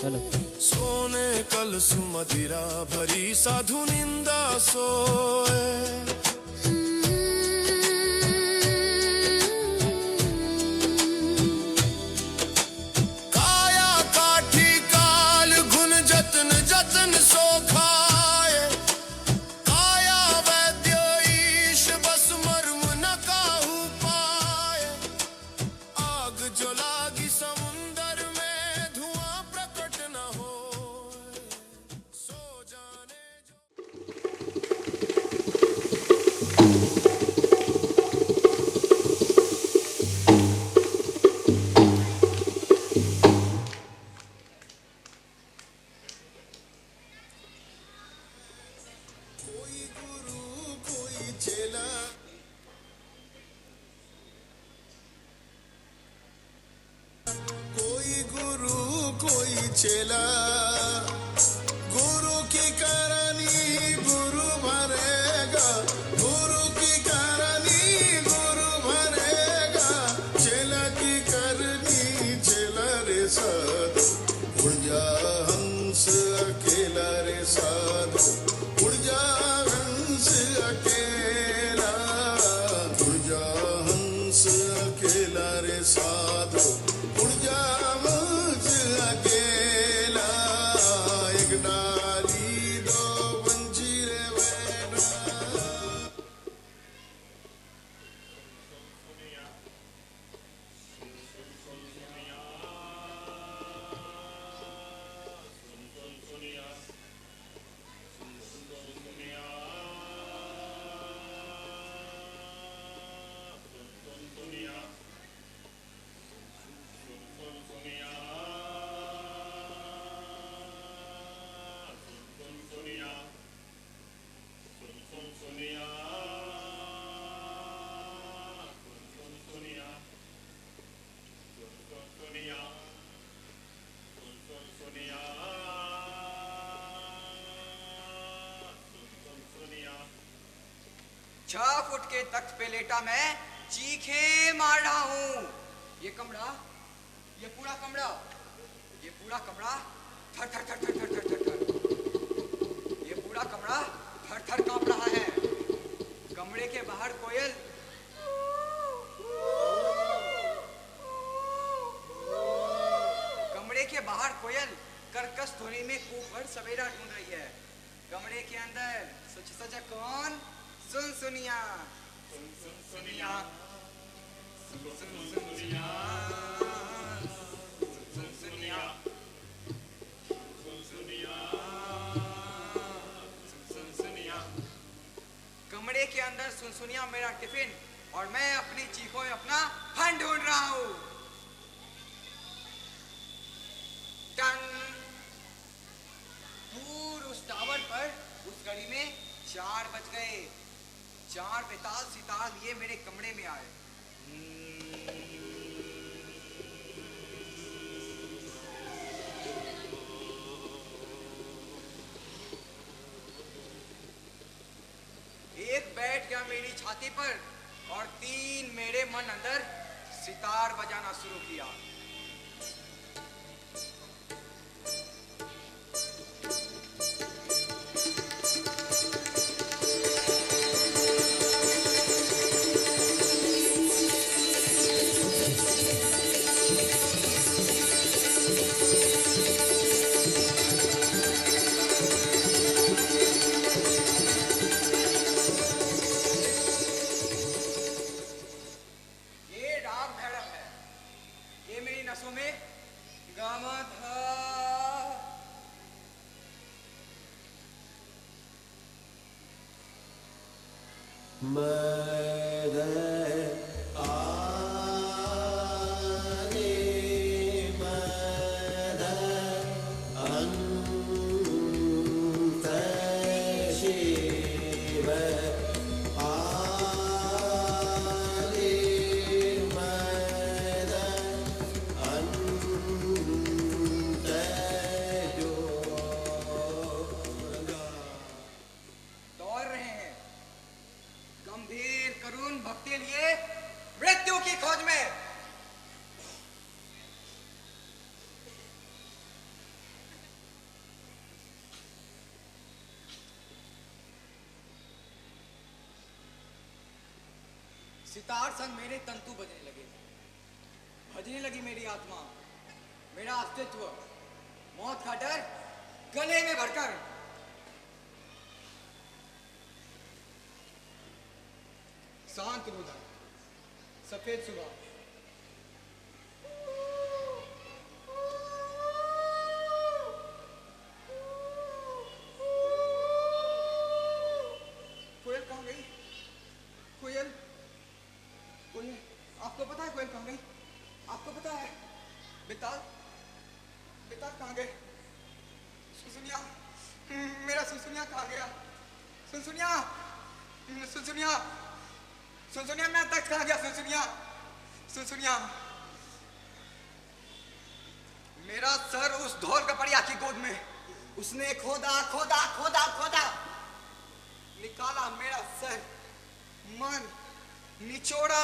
अच्छा लगता है। सोने कल सुमदिरा भरी साधु निंदा सोए, काया काठी काल गुन जतन जतन सो खाए, काया वैद्य ईश बस मर्म न काहू पाए, आग जो लागी समुंदर में धुआं प्रकट न हो, सो जाने जो। कोई गुरु कोई चेला, कोई गुरु कोई चेला, गुरु की करनी गुरु भरेगा, गुरु की करनी गुरु भरेगा, चेला की करनी चेला रे साधु, उड़ जा हंस अकेला रे साधु, उड़ जा हंस अकेला, उड़ जा हंस अकेला रे साधु, उड़ जा हंस अकेला, एक डाली दो पंछी रे बैठा। छह फुट के तख्त पे लेटा मैं चीखे मार रहा हूँ। ये कमरा, ये पूरा कमरा, ये पूरा कमरा थर थर थर थर थर थर थर थर, ये पूरा कमरा थर थर कांप रहा है। कमरे के बाहर कोयल, कमरे के बाहर कोयल कर्कश ध्वनि में ऊपर सवेरा ढूंढ रही है। कमरे के अंदर सच सच कौन? सुन सुनिया, सुन सुन सुनिया, सुन सुन सुनिया, सुन सुनिया, सुन सुनिया, सुन सुनिया। कमरे के अंदर सुन सुनिया मेरा टिफिन और मैं अपनी चीखों में अपना फन ढूंढ रहा हूँ। टन, दूर उस टावर पर उस घड़ी में 4 बज गए। 4 बेताल सितार लिए मेरे कमरे में आए। एक बैठ गया मेरी छाती पर और 3 मेरे मन अंदर सितार बजाना शुरू किया। गंभीर सितार संग मेरे तंतु बजने लगे, भजने लगी मेरी आत्मा, मेरा अस्तित्व, मौत का डर गले में भरकर। शांत रुदन, सफेद सुबह, कोयल कहाँ गई? कोयल, कोयल, आपको पता है कोयल कहाँ गई? आपको पता है? बेताल, बेताल कहाँ गए? सुसुनिया, मेरा सुसुनिया कहाँ गया? सुसुनिया, सुसुनिया, सुसुनिया, मेरा तख्त कहाँ गया? सुसुनिया, सुसुनिया, मेरा सर उस धौल कपड़िया की गोद में, उसने खोदा खोदा खोदा खोदा, निकाला मेरा सर, मन निचोड़ा,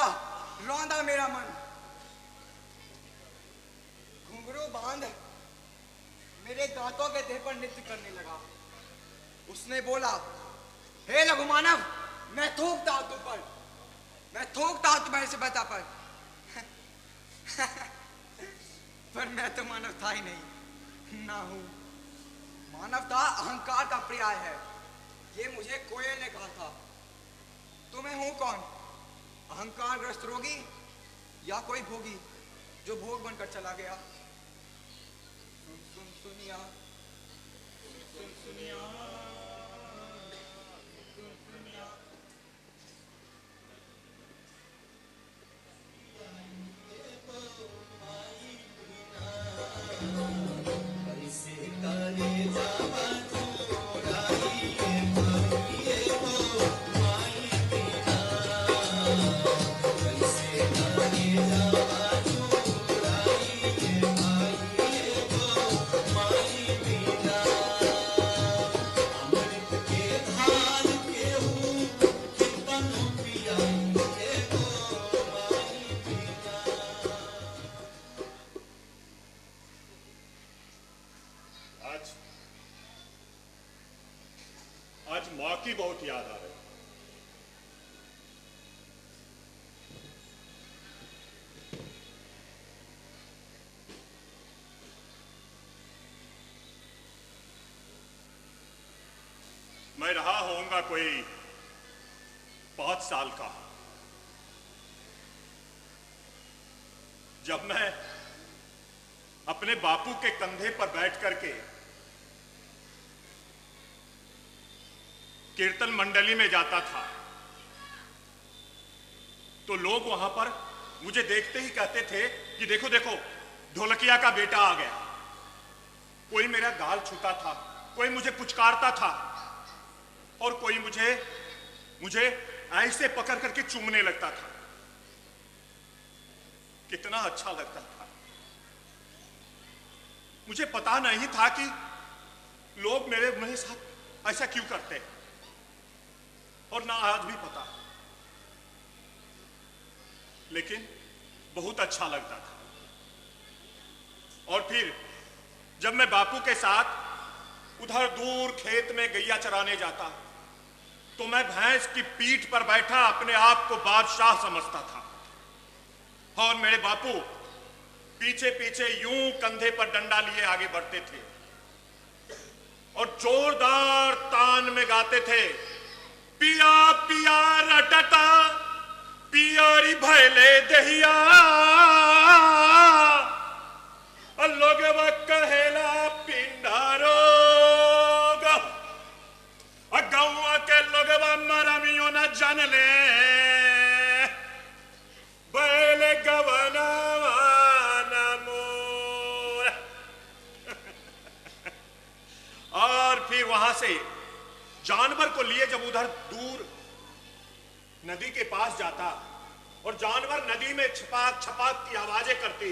रौंदा मेरा मन, घुंघरू बांध मेरे दांतों के देह पर नृत्य करने लगा। उसने बोला, हे लघु मानव, मैं थूकता हूं तुम पर, मैं थूकता हूं तुम्हारी सभ्यता पर। पर मैं तो मानव था ही नहीं, ना हूं। मानवता अहंकार का पर्याय है, ये मुझे कोयल ने कहा था। तो मैं हूं कौन? अहंकारग्रस्त रोगी या कोई भोगी जो भोग बनकर चला गया? सुन सुन सुनिया, सुन सुनिया, सुन सुनिया। आज मां की बहुत याद आ रही। मैं रहा होऊंगा कोई 5 साल का, जब मैं अपने बापू के कंधे पर बैठ करके कीर्तन मंडली में जाता था, तो लोग वहां पर मुझे देखते ही कहते थे कि देखो देखो ढोलकिया का बेटा आ गया। कोई मेरा गाल छूता था, कोई मुझे पुचकारता था, और कोई मुझे ऐसे पकड़ करके चूमने लगता था। कितना अच्छा लगता था। मुझे पता नहीं था कि लोग मेरे साथ ऐसा क्यों करते हैं, और ना आज भी पता, लेकिन बहुत अच्छा लगता था। और फिर जब मैं बापू के साथ उधर दूर खेत में गैया चराने जाता, तो मैं भैंस की पीठ पर बैठा अपने आप को बादशाह समझता था, और मेरे बापू पीछे पीछे यूं कंधे पर डंडा लिए आगे बढ़ते थे और जोरदार तान में गाते थे, पिया पिया रटता पियारी भैले दहिया, लोग कहेला पिंडारो, गौआ के लोग मरमियों न जान ले, बैल गवनावा मोर। और फिर वहां से जानवर को लिए जब उधर दूर नदी के पास जाता, और जानवर नदी में छपाक छपाक की आवाजें करती,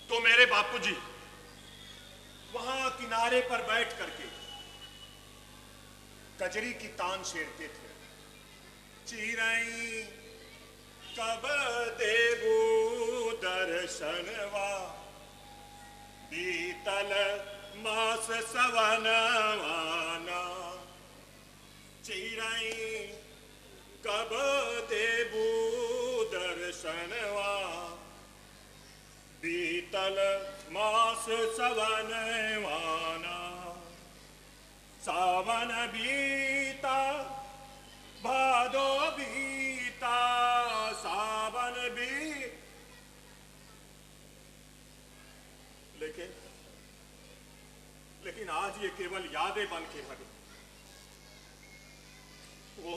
तो मेरे बापूजी वहां किनारे पर बैठ करके कजरी की तान छेड़ते थे। चिरई कब देबू दर्शनवा, बीतल मास सवनवाना, चिरई कब देबू दर्शनवा, बीतल मास सवनवाना, सावन बीता भादो बीता, सावन भी। लेकिन आज ये केवल यादें बन के रह गई। वो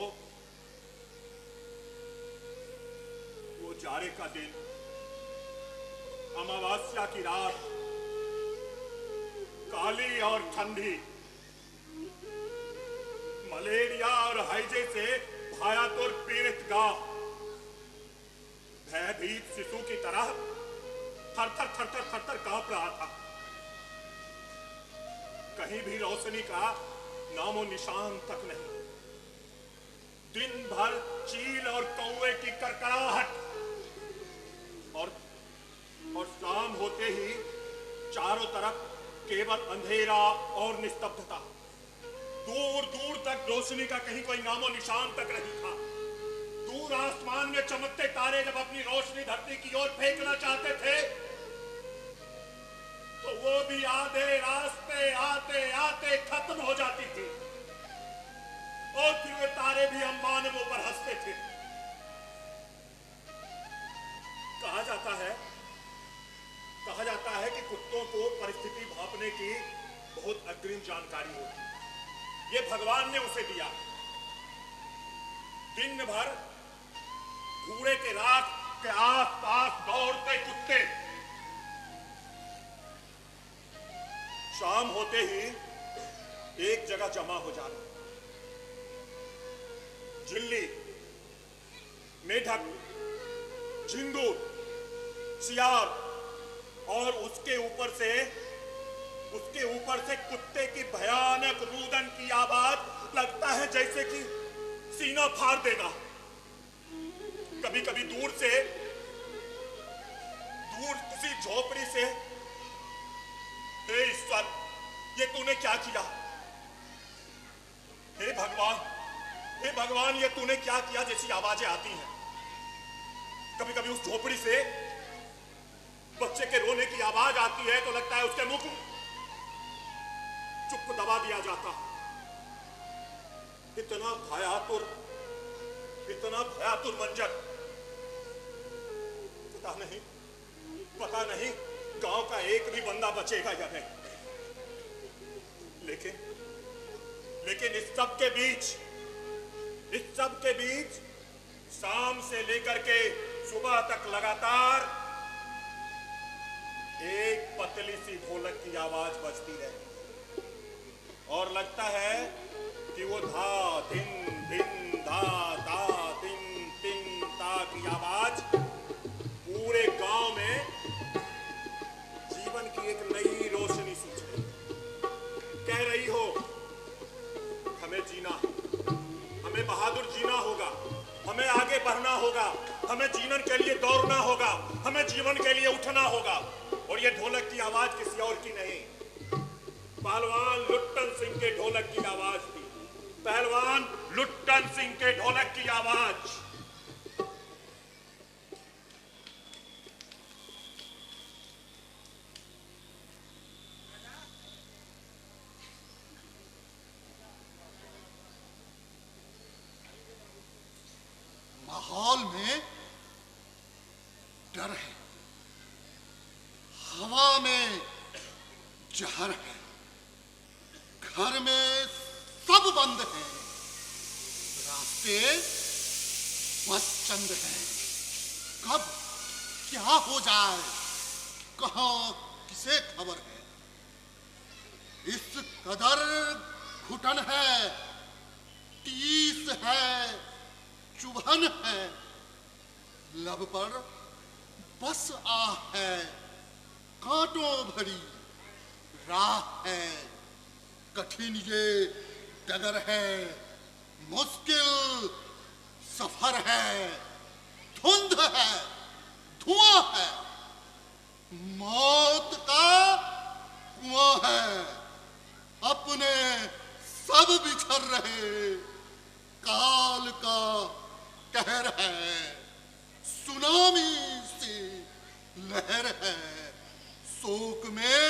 जाड़े का दिन, अमावस्या की रात, काली और ठंडी, मलेरिया और हैजे से भयातुर पीड़ित गांव, भयभीत शिशु की तरह थरथर थरथर थरथर कांप रहा था। कहीं भी रोशनी का नामो निशान तक नहीं। दिन भर चील और कौवे की करकड़ाहट, और शाम होते ही चारों तरफ केवल अंधेरा और निस्तब्धता। दूर दूर तक रोशनी का कहीं कोई नामो निशान तक नहीं था। दूर आसमान में चमकते तारे जब अपनी रोशनी धरती की ओर फेंकना चाहते थे, तो वो भी आधे रास्ते आते आते खत्म हो जाती थी, और फिर वे तारे भी हम मानवों पर हंसते थे। कहा जाता है कि कुत्तों को परिस्थिति भांपने की बहुत अग्रिम जानकारी होती है। ये भगवान ने उसे दिया। दिन भर घूड़े के राख के आसपास दौड़ते कुत्ते, शाम होते ही एक जगह जमा हो जाते। झिल्ली, मेढक, झिंगुर, सियार, और उसके ऊपर से कुत्ते की भयानक रुदन की आवाज। लगता है जैसे कि सीना फाड़ देगा। कभी कभी दूर किसी झोपड़ी से, हे ईश्वर, ये तूने क्या किया? हे भगवान, ये तूने क्या किया? जैसी आवाजें आती हैं। कभी कभी उस झोपड़ी से बच्चे के रोने की आवाज आती है तो लगता है उसके मुंह को चुप दबा दिया जाता। इतना भयातुर मंजर। पता नहीं गांव का एक भी बंदा बचेगा या नहीं। लेकिन इस सब के बीच शाम से लेकर के सुबह तक लगातार एक पतली सी ढोलक की आवाज बजती रही, और लगता है कि वो धा धिन धिन धा धा धिन धिन धा की आवाज पूरे गांव में जीवन की एक नई रोशनी सी कह रही हो, हमें बहादुर जीना होगा, हमें आगे बढ़ना होगा, हमें जीवन के लिए दौड़ना होगा, हमें जीवन के लिए उठना होगा। और ये ढोलक की आवाज किसी और की नहीं, पहलवान लुट्टन सिंह के ढोलक की आवाज थी। पहलवान लुट्टन सिंह के ढोलक की आवाज। माहौल में डर है, हवा में जहर है, घर में सब बंद है, रास्ते बस चंद हैं। कब क्या हो जाए, कहां किसे खबर है। इस कदर घुटन है, टीस है, चुभन है, लब पर बस आह है, कांटों भरी राह है, कठिन ये डगर है, मुश्किल सफर है, धुंध है, धुआं है, मौत का कुआं है, अपने सब बिछड़ रहे, काल का कहर है, सुनामी सी लहर है, शोक में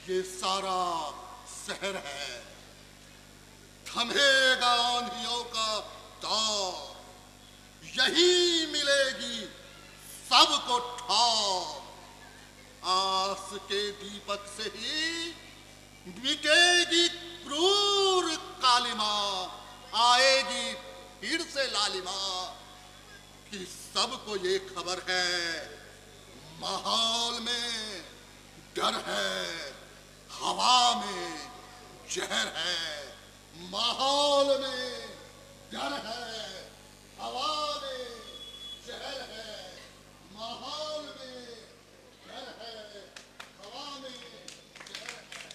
ये सारा शहर है। थमेगा आंधियों का दौर, यही मिलेगी सबको ठार। आस के दीपक से ही मिटेगी क्रूर कालिमा, आएगी फिर से लालिमा। कि सबको ये खबर है, माहौल में डर है, हवा में जहर है। माहौल में डर है, हवा में जहर है। माहौल में डर है, हवा में जहर है।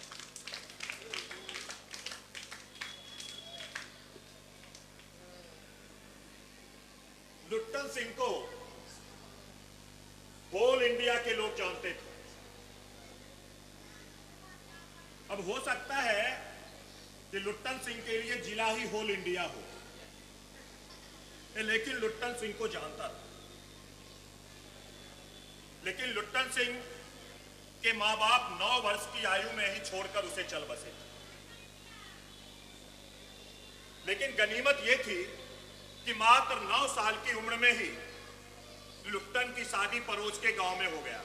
लुट्टन सिंह को होल इंडिया के लोग जानते थे। अब हो सकता है कि लुट्टन सिंह के लिए जिला ही होल इंडिया हो, लेकिन लुट्टन सिंह को जानता था। लेकिन लुट्टन सिंह के मां बाप 9 वर्ष की आयु में ही छोड़कर उसे चल बसे। लेकिन गनीमत यह थी कि मात्र 9 साल की उम्र में ही लुट्टन की शादी पड़ोस के गांव में हो गया।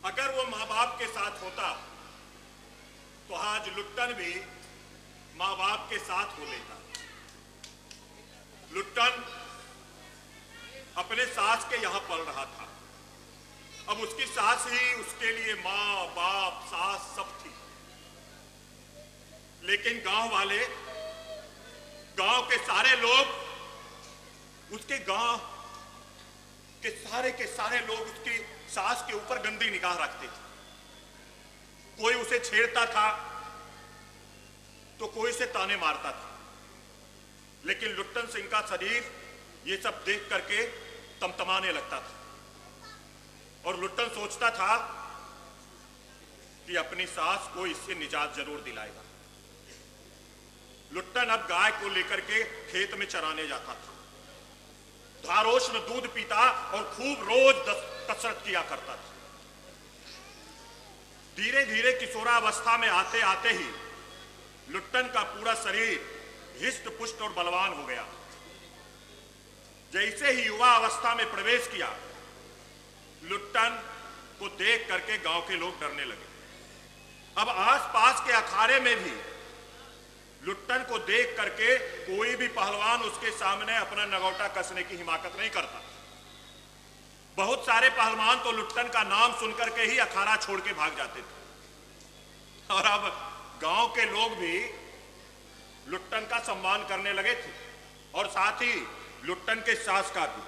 अगर वो मां बाप के साथ होता तो आज लुट्टन भी मां बाप के साथ हो लेता। लुट्टन अपने सास के यहां पल रहा था। अब उसकी सास ही उसके लिए मां बाप सास सब थी। लेकिन गांव वाले, गांव के सारे लोग, उसके गांव के सारे लोग उसकी सास के ऊपर गंदी निगाह रखते थे। कोई उसे छेड़ता था तो कोई से ताने मारता था। लेकिन लुट्टन सिंह का शरीर ये सब देख करके तमतमाने लगता था और लुट्टन सोचता था कि अपनी सास को इससे निजात जरूर दिलाएगा। लुट्टन अब गाय को लेकर के खेत में चराने जाता था। धारोष्ण दूध पीता और खूब रोज कसरत किया करता था। धीरे धीरे किशोरावस्था में आते आते ही लुट्टन का पूरा शरीर हिष्ट पुष्ट और बलवान हो गया। जैसे ही युवा अवस्था में प्रवेश किया, लुट्टन को देख करके गांव के लोग डरने लगे। अब आसपास के अखाड़े में भी लुट्टन को देख करके कोई भी पहलवान उसके सामने अपना नगौटा कसने की हिमाकत नहीं करता। बहुत सारे पहलवान तो लुट्टन का नाम सुनकर के ही अखाड़ा छोड़ के भाग जाते थे। और अब गांव के लोग भी लुट्टन का सम्मान करने लगे थे और साथ ही लुट्टन के सास का भी।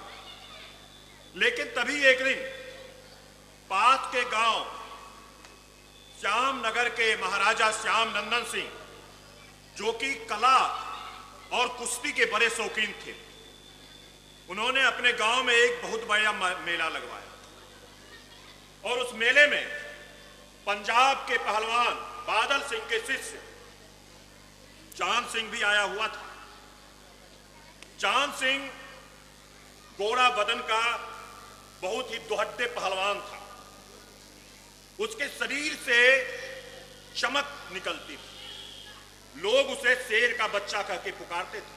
लेकिन तभी एक दिन पास के गांव श्याम नगर के महाराजा श्याम नंदन सिंह, जो कि कला और कुश्ती के बड़े शौकीन थे, उन्होंने अपने गांव में एक बहुत बड़ा मेला लगवाया और उस मेले में पंजाब के पहलवान बादल सिंह के शिष्य चांद सिंह भी आया हुआ था। चांद सिंह गोरा बदन का बहुत ही दुहद्दे पहलवान था। उसके शरीर से चमक निकलती थी। लोग उसे शेर का बच्चा कह के पुकारते थे।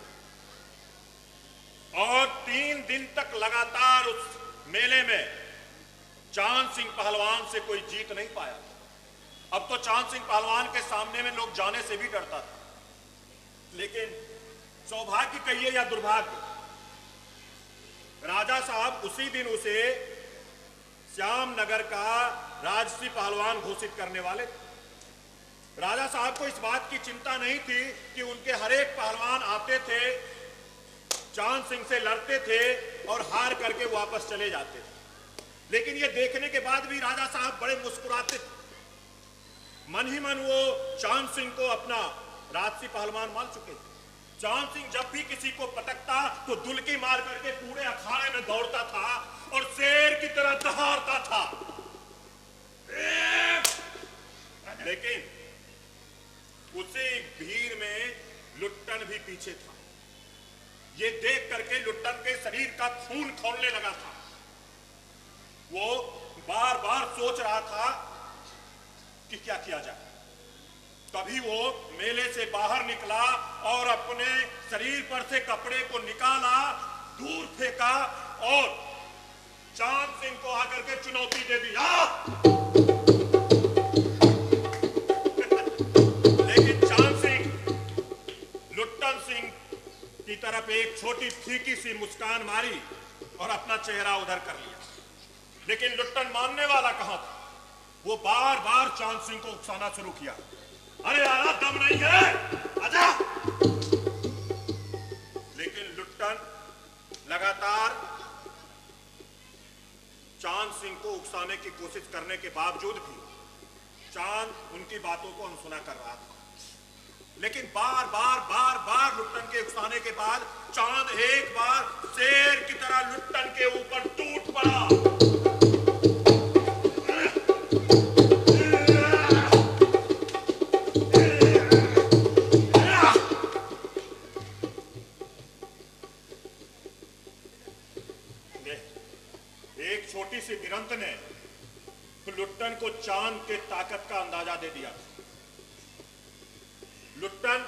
और 3 दिन तक लगातार उस मेले में चांद सिंह पहलवान से कोई जीत नहीं पाया। अब तो चांद सिंह पहलवान के सामने में लोग जाने से भी डरता था। लेकिन सौभाग्य कहिए या दुर्भाग्य, राजा साहब उसी दिन उसे श्याम नगर का राजसी पहलवान घोषित करने वाले थे। राजा साहब को इस बात की चिंता नहीं थी कि उनके हर एक पहलवान आते थे, चांद सिंह से लड़ते थे और हार करके वापस चले जाते थे। लेकिन यह देखने के बाद भी राजा साहब बड़े मुस्कुराते थे। मन ही मन वो चांद सिंह को अपना राजसी पहलवान मान चुके थे। चांद सिंह जब भी किसी को पटकता तो दुलकी मार करके पूरे अखाड़े में दौड़ता था और शेर की तरह दहाड़ता था। लेकिन उसी भीड़ में लुट्टन भी पीछे था। ये देख करके लुट्टन के शरीर का खून खौलने लगा था। वो बार बार सोच रहा था कि क्या किया जाए। तभी वो मेले से बाहर निकला और अपने शरीर पर से कपड़े को निकाला, दूर फेंका और चांद सिंह को आकर के चुनौती दे दी। लेकिन चांद सिंह लुट्टन सिंह की तरफ एक छोटी फीकी सी मुस्कान मारी और अपना चेहरा उधर कर लिया। लेकिन लुट्टन मानने वाला कहां था। वो बार बार चांद सिंह को उकसाना शुरू किया। अरे यार दम नहीं है, आजा। लेकिन लुट्टन लगातार चांद सिंह को उकसाने की कोशिश करने के बावजूद भी चांद उनकी बातों को अनसुना कर रहा था। लेकिन बार बार लुट्टन के उकसाने के बाद चांद एक बार शेर की तरह लुट्टन के ऊपर टूट पड़ा। एक छोटी सी गिरंत ने लुट्टन को चांद के ताकत का अंदाजा दे दिया। लुट्टन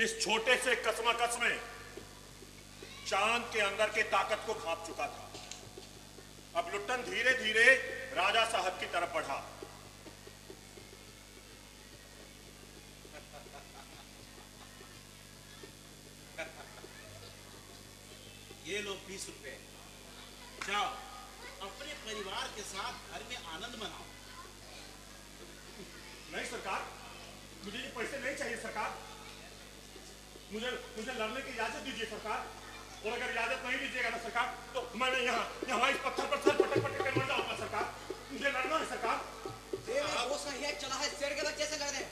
इस छोटे से कसमाकस में चांद के अंदर के ताकत को भांप चुका था। अब लुट्टन धीरे धीरे राजा साहब की तरफ बढ़ा। ये लो 20 रुपए, जाओ अपने परिवार के साथ घर में आनंद मनाओ। नहीं सरकार, मुझे ये पैसे नहीं चाहिए सरकार। मुझे लड़ने की इजाजत दीजिए सरकार। और अगर इजाजत नहीं दीजिएगा ना सरकार तो मैं यहाँ इस पत्थर पर सर पटक पटक कर मर जाऊंगा सरकार। मुझे लड़ना है सरकार। वो सही है, चला है शेर के बच्चे से लड़ने।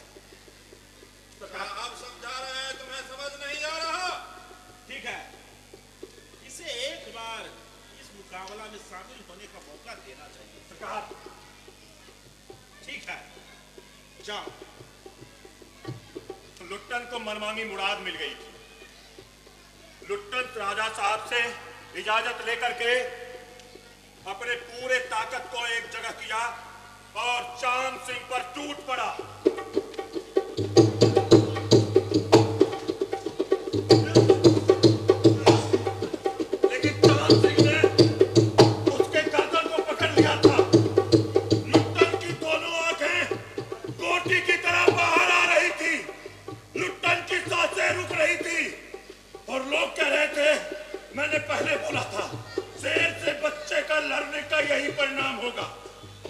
सरकार आप समझा रहे हैं, तुम्हें समझ नहीं आ रहा। ठीक है, इसे एक बार इस मुकाबला में शामिल होने का मौका देना चाहिए। सरकार ठीक है, जाओ। लुट्टन को मनमानी मुराद मिल गई थी। लुट्टन राजा साहब से इजाजत लेकर के अपने पूरे ताकत को एक जगह किया और चांद सिंह पर टूट पड़ा। लेकिन चांद सिंह ने उसके गर्दन को पकड़ लिया था। लुट्टन की दोनों आंखें गोटी की तरह बाहर आ रही थी। लुट्टन की सांसें रुक रही थी और लोग कह रहे थे, मैंने पहले बोला था शेर से बच्चे का लड़ने का यही परिणाम होगा।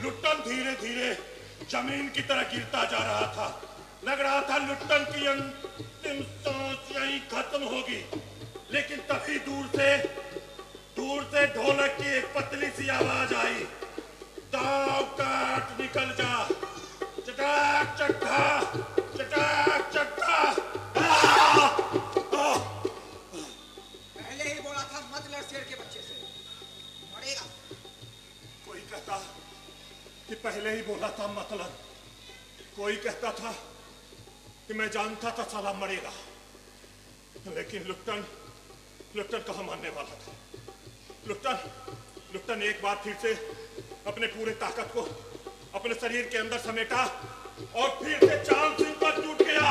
लुट्टन धीरे धीरे जमीन की तरह गिरता जा रहा था। लग रहा था लुट्टन की अंतिम सांस यहीं खत्म होगी। लेकिन तभी दूर से ढोलक की एक पतली सी आवाज आई, दाव काट निकल जा, चटाक चट्टा, चटाक चट्टा। पहले ही बोला था मत लड़ शेर के बच्चे से, मरेगा। कोई कहता कि पहले ही बोला था मतलब, कोई कहता था कि मैं जानता था साला मरेगा। लेकिन लुट्टन कहाँ मानने वाला था। लुट्टन एक बार फिर से अपने पूरे ताकत को अपने शरीर के अंदर समेटा और फिर से चांद सिंह पर टूट गया।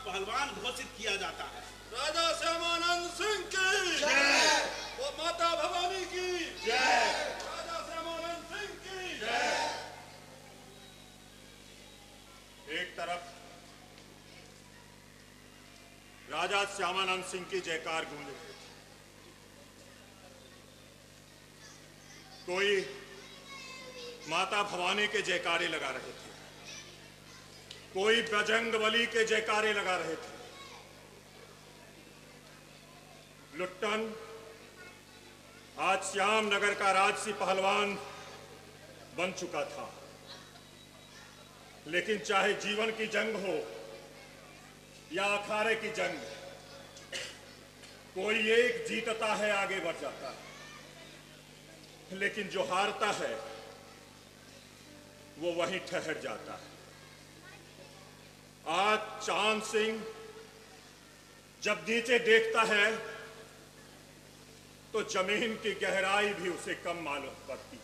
पहलवान घोषित किया जाता है। राजा श्यामानंद सिंह की जय, वो माता भवानी की जय, राजा श्यामानंद सिंह की जय। एक तरफ राजा श्यामानंद सिंह की जयकार गूंज रही थी। कोई माता भवानी के जयकारे लगा रहे थे, कोई बजरंगबली के जयकारे लगा रहे थे। लुट्टन आज श्याम नगर का राजसी पहलवान बन चुका था, लेकिन चाहे जीवन की जंग हो या अखाड़े की जंग, कोई एक जीतता है, आगे बढ़ जाता है, लेकिन जो हारता है वो वहीं ठहर जाता है। आज चांद सिंह जब नीचे देखता है तो जमीन की गहराई भी उसे कम मालूम पड़ती है,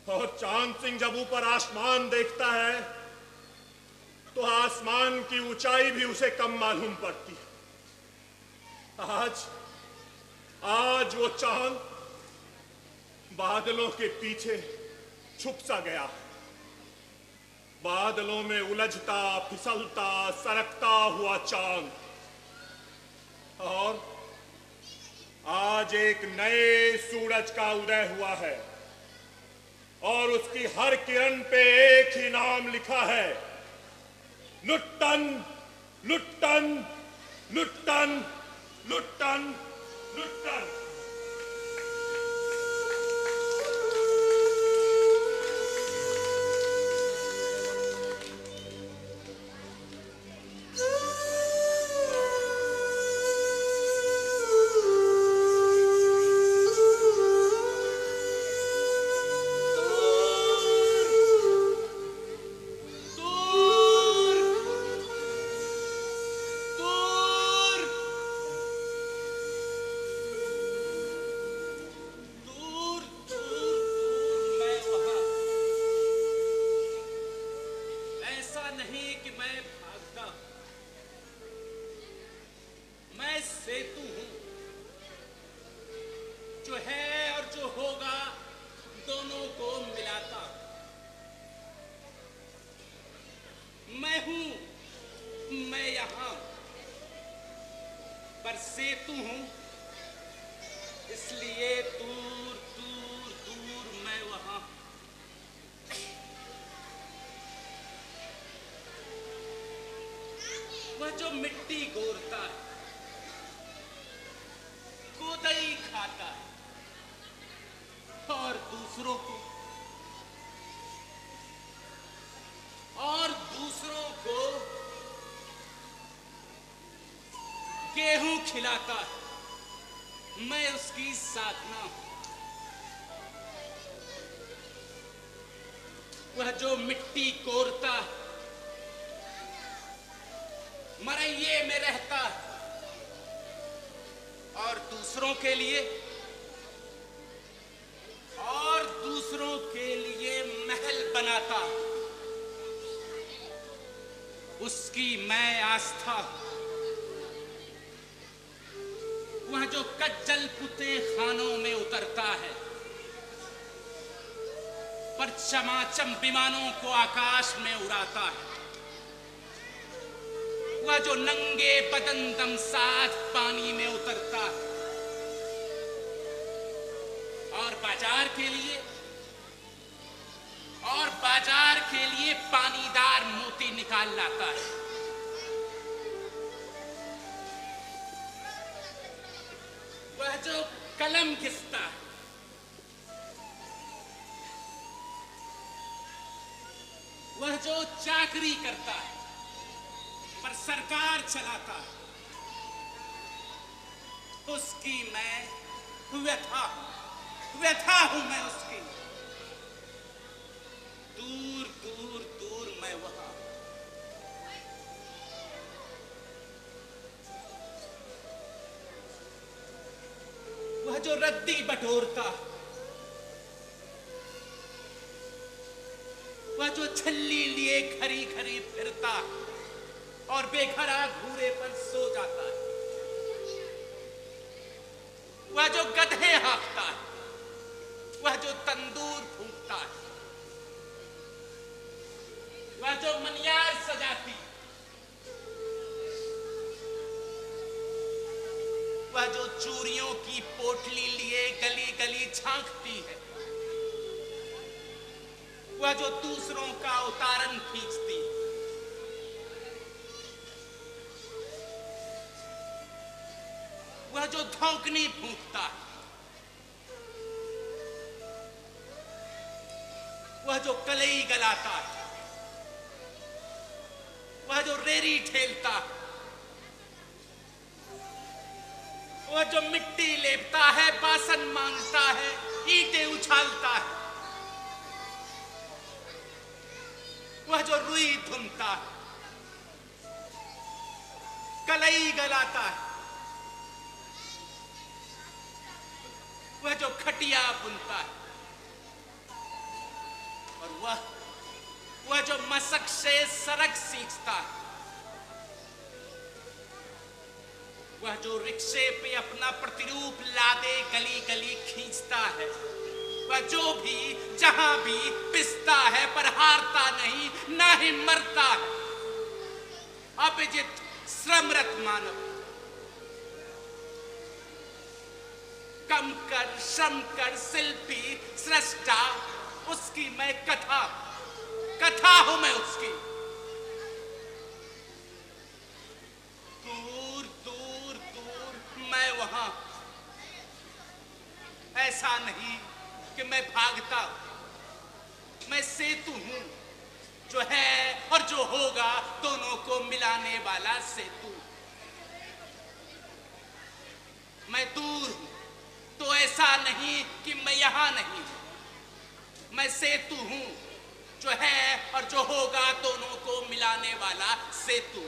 और चांद सिंह जब ऊपर आसमान देखता है तो आसमान की ऊंचाई भी उसे कम मालूम पड़ती है। आज वो चांद बादलों के पीछे छुप सा गया है, बादलों में उलझता फिसलता सरकता हुआ चांद, और आज एक नए सूरज का उदय हुआ है और उसकी हर किरण पे एक ही नाम लिखा है, लुट्टन लुट्टन लुट्टन लुट्टन लुट्टन। वह जो मिट्टी गोरता है, कोदई खाता है और दूसरों को गेहूं खिलाता है, मैं उसकी साधना हूं। वह जो मिट्टी कोरता है, मरैये में रहता है और दूसरों के लिए महल बनाता, उसकी मैं आस्था। वह जो कज्जल पुते खानों में उतरता है, पर चमाचम विमानों को आकाश में उड़ाता है, वह जो नंगे बदन दम साथ पानी में उतरता है और बाजार के लिए पानीदार मोती निकाल लाता है। वह जो कलम घिसता है, वह जो चाकरी करता है पर सरकार चलाता है, उसकी मैं व्यथा हूं मैं उसकी। दूर दूर दूर मैं वहां, वह जो रद्दी बटोरता, वह जो छल्ली लिए खरी खरी फिरता और बेघरा घूरे पर सो जाता है, वह जो गधे हाँकता है, वह जो तंदूर फूंकता है, वह जो मनियार सजाती, चूड़ियों की पोटली लिए गली गली झांकती है, वह जो दूसरों का उतारन खींचती है, वह जो धौंकनी फूंकता है, वह जो कलई गलाता है, वह जो रेरी ठेलता है, वह जो मिट्टी लेपता है, बासन मांगता है, ईंटें उछालता है, वह जो रुई धुनता है, कलई गलाता है, वह जो खटिया बुनता है, और वह जो मशक से सरक सीखता है, वह जो रिक्शे पे अपना प्रतिरूप लादे गली गली खींचता है, वह जो भी जहां भी पिसता है पर हारता नहीं, ना ही मरता है। अभिजित श्रमरत मानव, कम कर श्रम कर शिल्पी सृष्टा, उसकी मैं कथा हूं मैं उसकी। दूर दूर दूर मैं वहां, ऐसा नहीं कि मैं भागता हूं, मैं सेतु हूं, जो है और जो होगा दोनों को मिलाने वाला सेतु। मैं दूर हूं तो ऐसा नहीं कि मैं यहां नहीं हूं, मैं सेतु हूं, जो है और जो होगा दोनों को मिलाने वाला सेतु।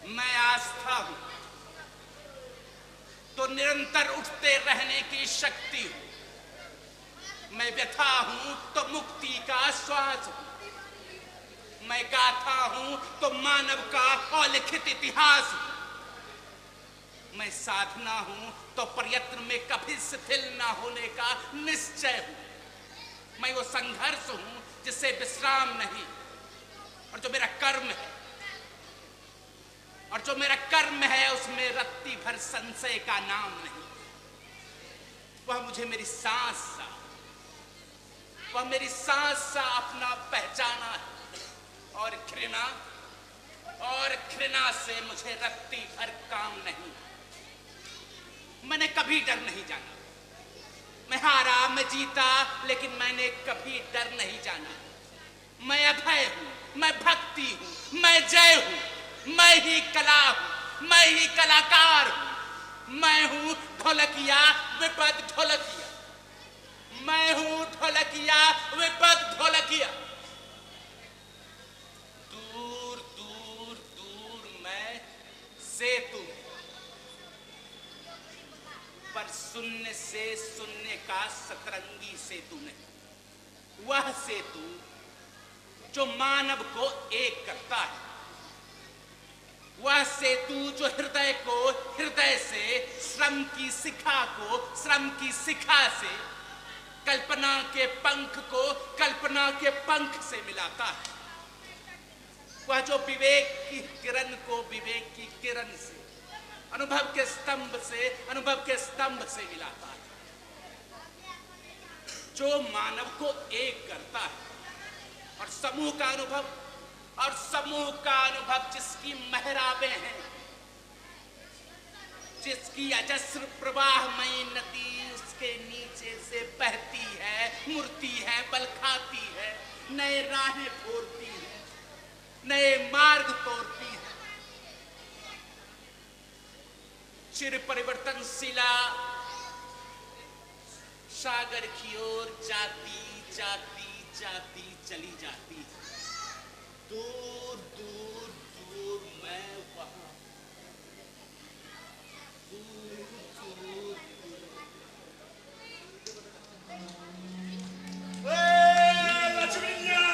मैं आस्था हूं तो निरंतर उठते रहने की शक्ति हूं, मैं व्यथा हूं तो मुक्ति का श्वास हूं, मैं गाथा हूं तो मानव का अलिखित इतिहास हूं, मैं साधना हूं तो प्रयत्न में कभी शिथिल ना होने का निश्चय हूं, मैं वो संघर्ष हूं जिससे विश्राम नहीं, और जो मेरा कर्म है, और जो मेरा कर्म है उसमें रत्ती भर संशय का नाम नहीं। वह मुझे मेरी सांस सा, वह मेरी सांस सा अपना पहचाना है, और घृणा से मुझे रत्ती भर काम नहीं। मैंने कभी डर नहीं जाना, मैं हारा मैं जीता, लेकिन मैंने कभी डर नहीं जाना। मैं अभय हूं, मैं भक्ति हूं, मैं जय हूं, मैं ही कला हूं, मैं ही कलाकार हूं, मैं हूं ढोलकिया विपद ढोलकिया, मैं हूं ढोलकिया विपद ढोलकिया। दूर दूर दूर मैं सेतु, पर शून्य से शून्य का सतरंगी सेतु नहीं, वह सेतु जो मानव को एक करता है, वह सेतु जो हृदय को हृदय से, श्रम की शिखा को श्रम की शिखा से, कल्पना के पंख को कल्पना के पंख से मिलाता है, वह जो विवेक की किरण को विवेक की किरण से, अनुभव के स्तंभ से मिलाता है, जो मानव को एक करता है, और समूह का अनुभव जिसकी महराबें हैं, जिसकी अजस्र प्रवाहमयी नदी उसके नीचे से बहती है, मुड़ती है, बल खाती है, नए राहें फोड़ती है, नए मार्ग तोड़ती है, चिर परिवर्तनशीला सागर की ओर जाती जाती जाती चली जाती है। दूर दूर दूर मैं वहां, दूर दूर लक्ष्मीया,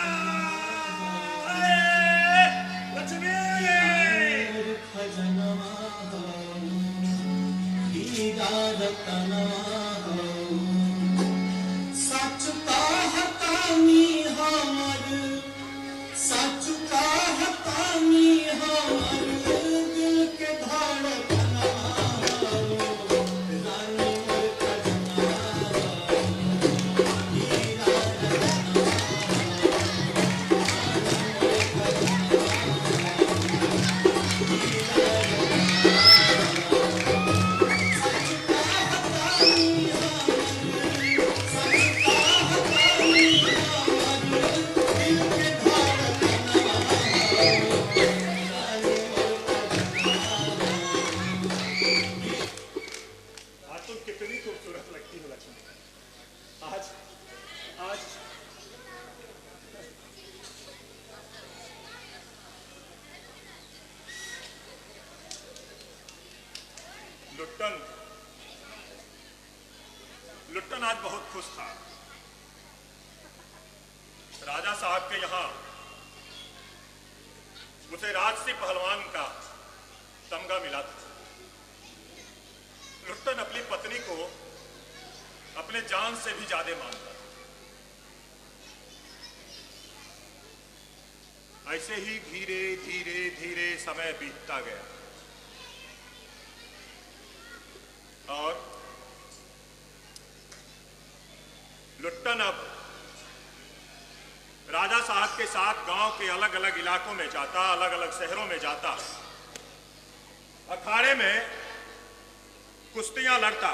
लक्ष्मी सच का हतानी हमर, सच का हतानी हमर, दिल के लुट्टन आज बहुत खुश था। राजा साहब के यहां उसे राजसी पहलवान का तमगा मिला था। लुट्टन अपनी पत्नी को अपने जान से भी ज्यादा मानता था। ऐसे ही धीरे धीरे धीरे समय बीतता गया और लुट्टन अब राजा साहब के साथ गांव के अलग अलग इलाकों में जाता, अलग अलग शहरों में जाता, अखाड़े में कुश्तियां लड़ता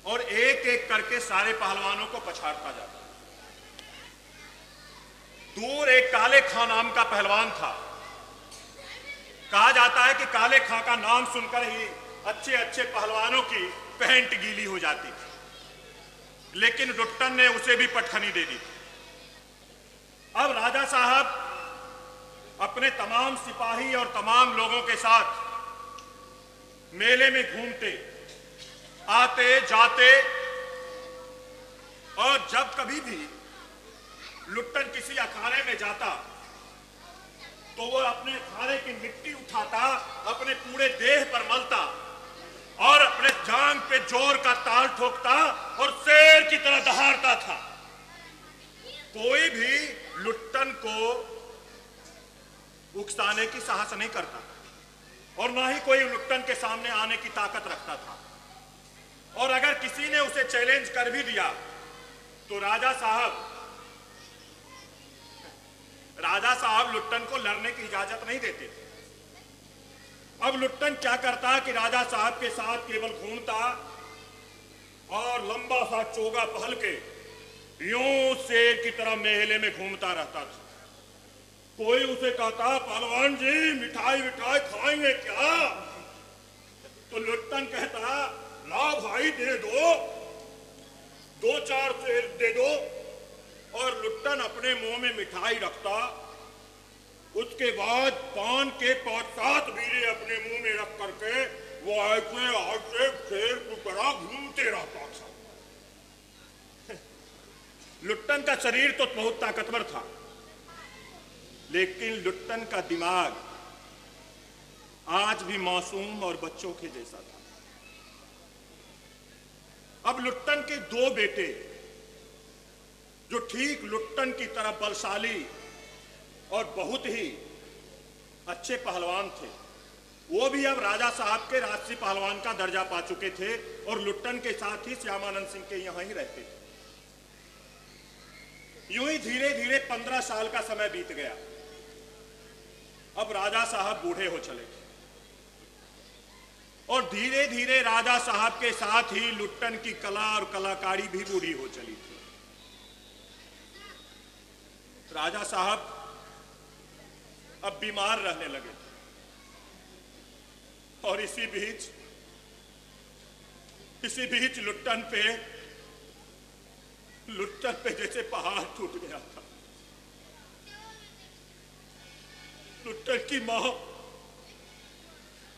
और एक एक करके सारे पहलवानों को पछाड़ता जाता। दूर एक काले खां नाम का पहलवान था। कहा जाता है कि काले खां का नाम सुनकर ही अच्छे अच्छे पहलवानों की पैंट गीली हो जाती थी, लेकिन लुट्टन ने उसे भी पटखनी दे दी। अब राजा साहब अपने तमाम सिपाही और तमाम लोगों के साथ मेले में घूमते, आते जाते, और जब कभी भी लुट्टन किसी अखाड़े में जाता तो वो अपने अखाड़े की मिट्टी उठाता, अपने पूरे देह पर मलता और अपने जांग पे जोर का ताल ठोकता और शेर की तरह दहाड़ता था। कोई भी लुट्टन को उकसाने की साहस नहीं करता और ना ही कोई लुट्टन के सामने आने की ताकत रखता था। और अगर किसी ने उसे चैलेंज कर भी दिया तो राजा साहब लुट्टन को लड़ने की इजाजत नहीं देते थे। अब लुट्टन क्या करता कि राजा साहब के साथ केवल घूमता और लंबा सा चोगा पहन के यूं शेर की तरह मेले में घूमता रहता था। कोई उसे कहता, पहलवान जी मिठाई विठाई खाएंगे क्या? तो लुट्टन कहता, ला भाई दे दो, 2-4 शेर दे दो। और लुट्टन अपने मुंह में मिठाई रखता, उसके बाद पान के 5-7 बीड़े अपने मुंह में रख करके वो ऐसे शेर की तरह घूमते रहता था। लुट्टन का शरीर तो बहुत ताकतवर था, लेकिन लुट्टन का दिमाग आज भी मासूम और बच्चों के जैसा था। अब लुट्टन के 2 बेटे जो ठीक लुट्टन की तरह बलशाली और बहुत ही अच्छे पहलवान थे, वो भी अब राजा साहब के राजसी पहलवान का दर्जा पा चुके थे और लुट्टन के साथ ही श्यामानंद सिंह के यहां ही रहते थे। यूं ही धीरे धीरे 15 साल का समय बीत गया। अब राजा साहब बूढ़े हो चले और धीरे धीरे राजा साहब के साथ ही लुट्टन की कला और कलाकारी भी बूढ़ी हो चली थी। राजा साहब अब बीमार रहने लगे और इसी बीच लुट्टन पे जैसे पहाड़ टूट गया था। लुट्टन की मां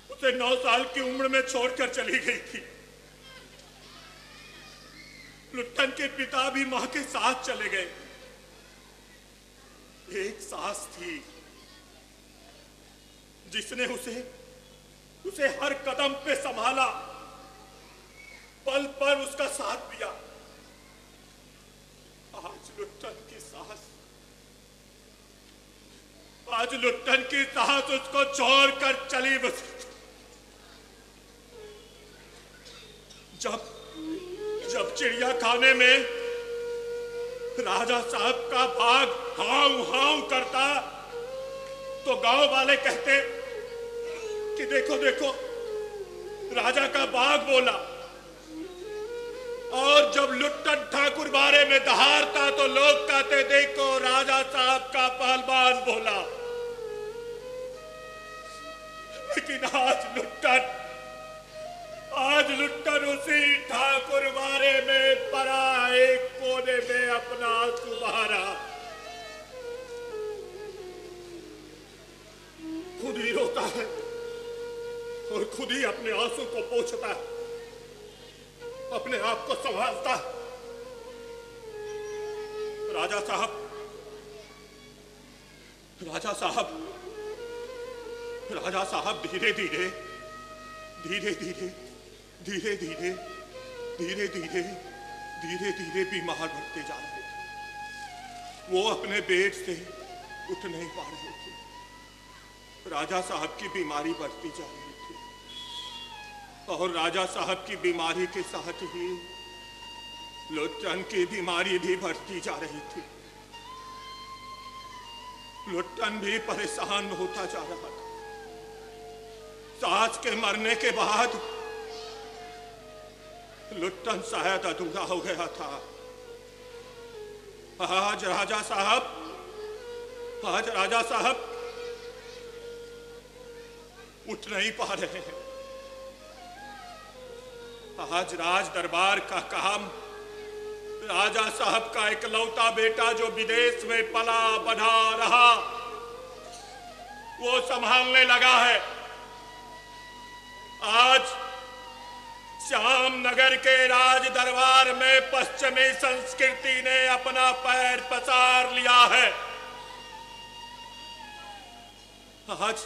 उसे 9 साल की उम्र में छोड़कर चली गई थी। लुट्टन के पिता भी मां के साथ चले गए। एक सास थी जिसने उसे हर कदम पे संभाला, पल पर उसका साथ दिया। आज लुट्टन की सास उसको छोड़कर चली बस। जब चिड़िया खाने में राजा साहब का बाघ हाउ हाउ करता तो गांव वाले कहते कि देखो देखो राजा का बाघ बोला। और जब लुट्टन ठाकुर बारे में दहाड़ता तो लोग कहते देखो राजा साहब का पहलवान बोला। लेकिन आज लुट्टन उसी ठाकुर बारे में परा एक कोने में अपना सुधारा, खुद ही रोता है और खुद ही अपने आंसू को पोंछता है। अपने आप को संभालता। राजा साहब, राजा साहब, राजा साहब धीरे धीरे धीरे धीरे धीरे धीरे धीरे धीरे धीरे धीरे बीमार पड़ते जा रहे थे। वो अपने बेड से उठ नहीं पा रहे थे। राजा साहब की बीमारी बढ़ती जा रही थी और राजा साहब की बीमारी के साथ ही लुट्टन की बीमारी भी बढ़ती जा रही थी। लुट्टन भी परेशान होता जा रहा था। सास के मरने के बाद लुट्टन शायद अधूरा हो गया था। आज राजा साहब उठ नहीं पा रहे हैं। आज राज दरबार का काम राजा साहब का इकलौता बेटा जो विदेश में पला बढ़ा रहा वो संभालने लगा है। आज श्याम नगर के राज दरबार में पश्चिमी संस्कृति ने अपना पैर पसार लिया है। आज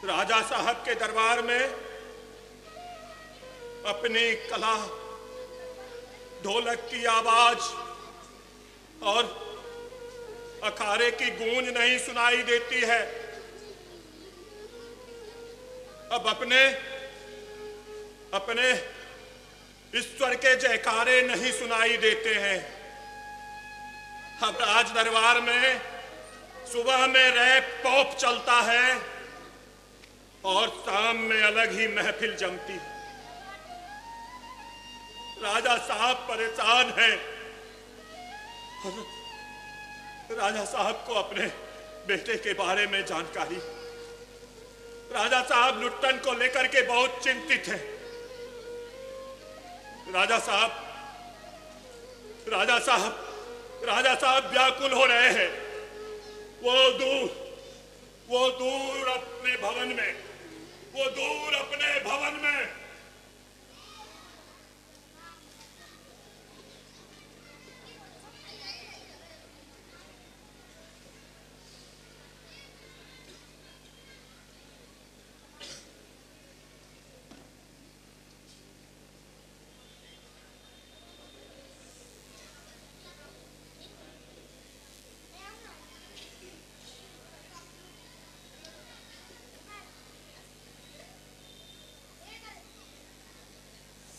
राजा साहब के दरबार में अपनी कला, ढोलक की आवाज और अखाड़े की गूंज नहीं सुनाई देती है। अब अपने ईश्वर के जयकारे नहीं सुनाई देते हैं। अब राज दरबार में सुबह में रैप पॉप चलता है और शाम में अलग ही महफिल जमती है। राजा साहब परेशान हैं। राजा साहब को अपने बेटे के बारे में जानकारी। राजा साहब लुट्टन को लेकर के बहुत चिंतित हैं। राजा साहब व्याकुल हो रहे हैं। वो दूर अपने भवन में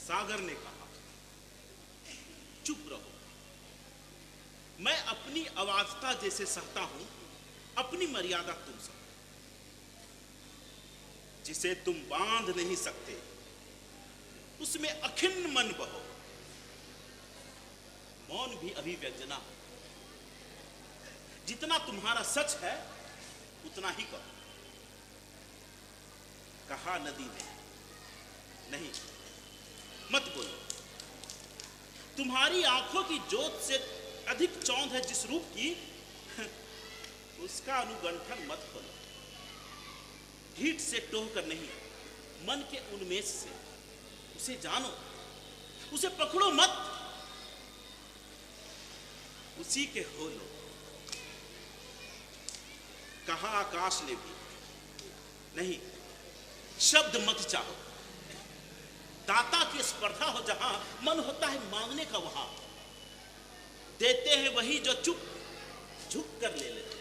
सागर ने कहा, चुप रहो। मैं अपनी अवाजता जैसे सहता हूं, अपनी मर्यादा तुम सहो। जिसे तुम बांध नहीं सकते उसमें अखिन्न मन बहो। मौन भी अभिव्यंजना। जितना तुम्हारा सच है उतना ही कहो। कहा नदी ने, नहीं मत बोलो। तुम्हारी आंखों की जोत से अधिक चौंध है जिस रूप की, उसका अनुगंठन मत खोलो। ढीठ से टोह कर नहीं, मन के उन्मेष से उसे जानो, उसे पकड़ो मत, उसी के हो लो। कहा आकाश ने भी, नहीं शब्द मत चाहो। दाता की स्पर्धा हो जहां, मन होता है मांगने का वहां। देते हैं वही जो चुप झुक कर ले लेते।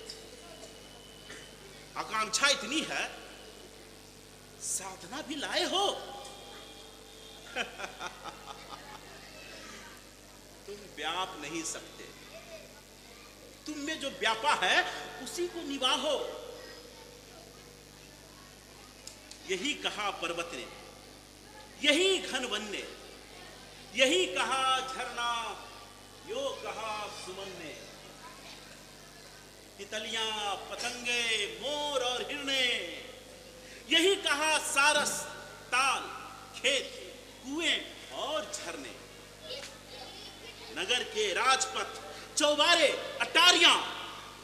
आकांक्षा इतनी है, साधना भी लाए हो। तुम व्याप नहीं सकते। तुम में जो व्यापा है उसी को निभाओ। यही कहा पर्वत ने, यही घन वन ने, यही कहा झरना, यो कहा सुमन ने। तितलियां, पतंगे, मोर और हिरने, यही कहा सारस, ताल, खेत, कुएं और झरने। नगर के राजपथ, चौबारे, अटारियां,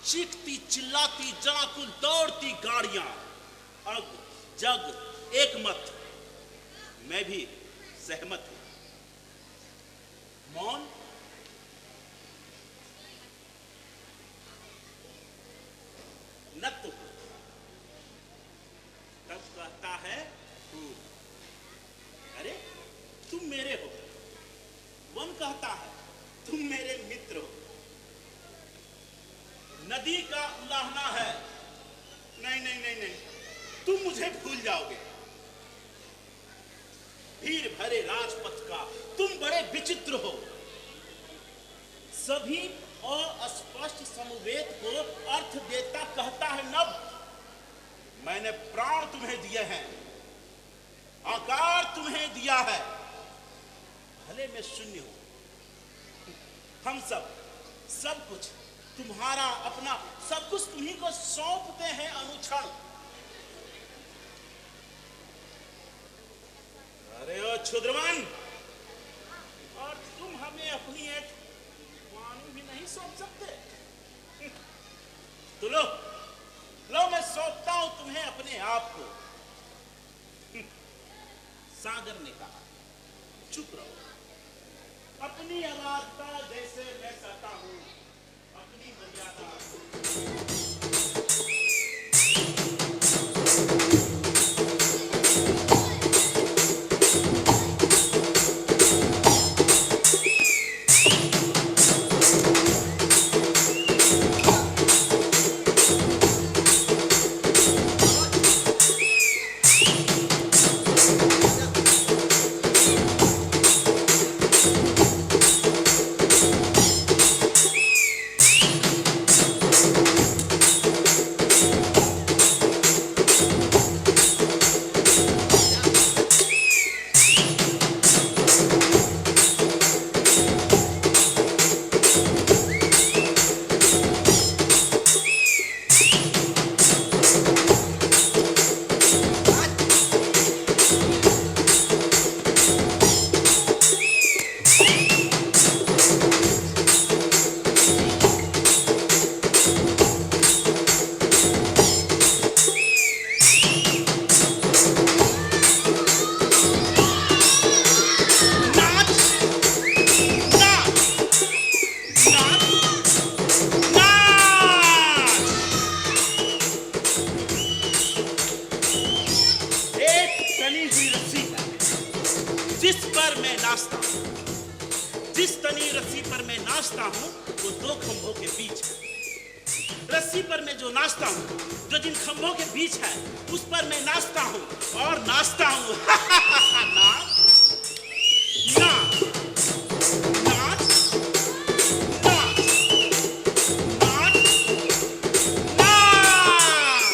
चीखती चिल्लाती जनाकुल दौड़ती गाड़ियां, अब जग एक मत, मैं भी सहमत हूं। मौन नत हो, तब कहता है तू, अरे तुम मेरे हो। वन कहता है तुम मेरे मित्र हो। नदी का उलाहना है, नहीं नहीं नहीं नहीं, तुम मुझे भूल जाओगे। भीड़ भरे राजपथ का तुम बड़े विचित्र हो। सभी अस्पष्ट समवेत को अर्थ देता कहता है नभ। मैंने प्राण तुम्हें दिए हैं, आकार तुम्हें दिया है, भले मैं शून्य हूं। हम सब कुछ तुम्हारा अपना, सब कुछ तुम्ही को सौंपते हैं अनुक्षण। अरे ओ क्षुद्रवान, और तुम हमें अपनी एक वाणी भी नहीं सौंप सकते। तो लो मैं सौंपता हूं तुम्हें अपने आप को। सागर ने कहा चुप रहो, अपनी अवार्ता जैसे मैं सहता हूं, अपनी मर्यादा। जिस तनी रस्सी पर मैं नाचता हूं वो दो खंभों के बीच है। रस्सी पर मैं जो नाचता हूं, जो जिन खंभों के बीच है, उस पर मैं नाचता हूं और नाचता हूं। नाच नाच नाच नाच नाच नाच।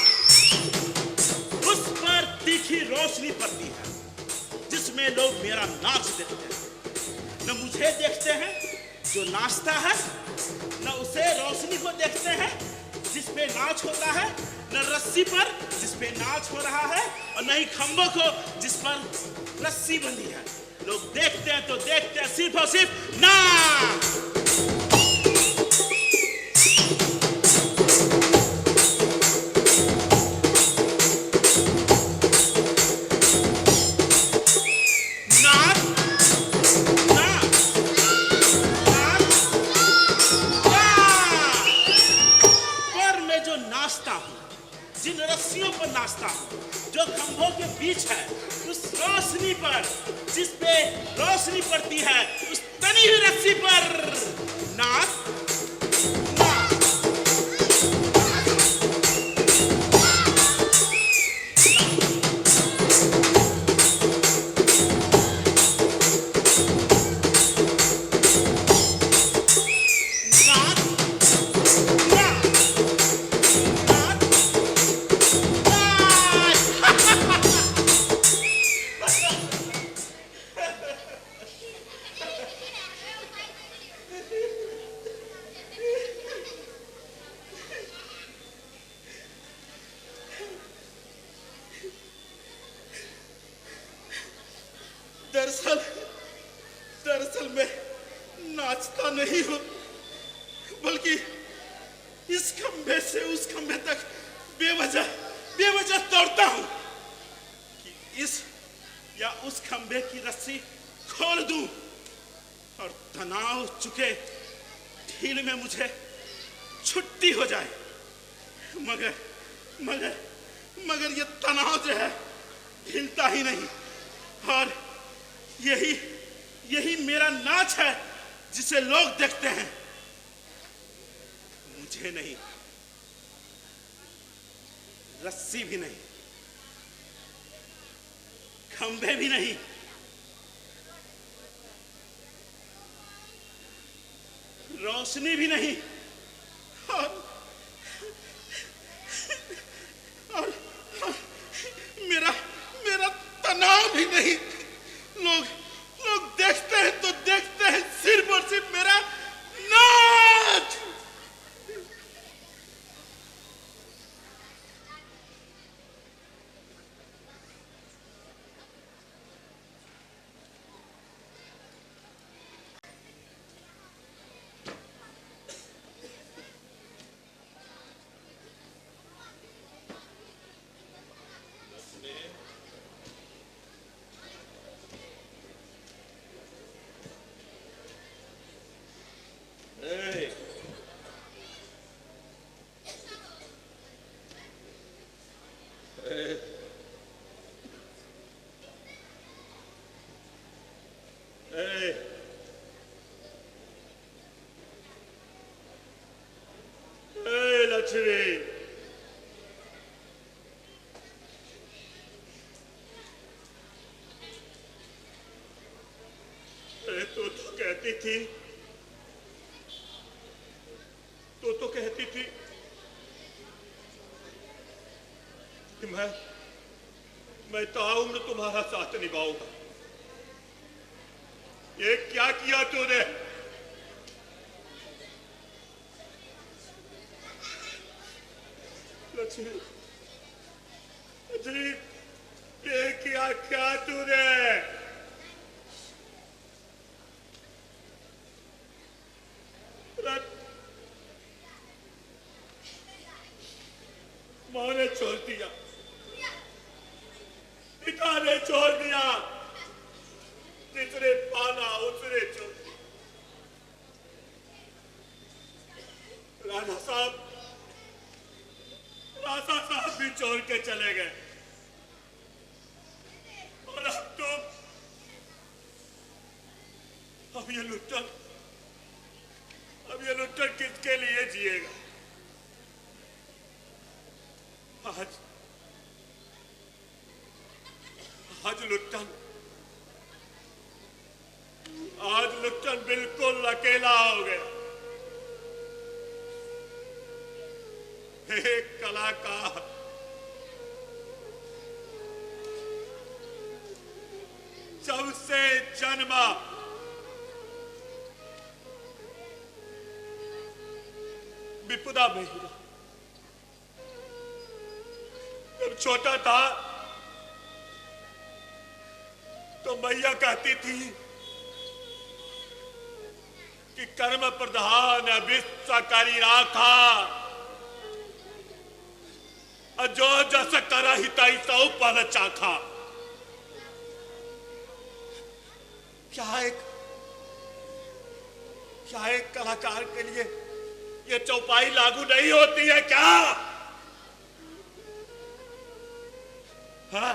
उस पर तीखी रोशनी पड़ती है जिसमें लोग मेरा नाच देखते हैं। न मुझे देखते हैं जो नाचता है, न उसे रोशनी को देखते हैं जिस पे नाच होता है, न रस्सी पर जिस पे नाच हो रहा है, और न ही खंभों को जिस पर रस्सी बंधी है। लोग देखते हैं तो देखते हैं सिर्फ और सिर्फ नाच। जिन रस्सियों पर नाचता हूं, जो खंभों के बीच है, उस रोशनी पर जिस पे रोशनी पड़ती है, उस तनी हुई रस्सी पर नाच नाच। दरअसल मैं नाचता नहीं हूं, बल्कि इस खंभे से उस खंभे तक बेवजह दौड़ता हूं। या उस खंभे की रस्सी खोल दूं और तनाव चुके ढील में मुझे छुट्टी हो जाए। मगर मगर मगर ये तनाव जो है हिलता ही नहीं, और यही मेरा नाच है जिसे लोग देखते हैं, मुझे नहीं। रस्सी भी नहीं, खंभे भी नहीं, रोशनी भी नहीं, और मेरा तनाव भी नहीं। लोग देखते हैं तो देखते हैं सिर्फ और सिर्फ मेरा नाच। लक्ष्मी, तो कहती थी, तो कहती थी कि मैं ताउम्र तुम्हारा साथ निभाऊंगा। ये क्या किया तूने? लक्ष्मी, ये किया क्या तूने? माँ ने छोड़ दिया, पिता ने छोड़ दिया, जिसने पाला उसने छोड़ दिया। राणा साहब भी छोड़ के चले गए, और अब ये लुट्टन किसके लिए जिएगा? आज लुट्टन बिल्कुल अकेला हो गया। एक कलाकार जब से जन्मा विपदा में ही, जब छोटा था तो मैया कहती थी कि कर्म प्रधान विश्वकारी राखा, जो जस कर हिताई सौ पल चाखा। क्या एक कलाकार के लिए ये चौपाई लागू नहीं होती है क्या? हाँ?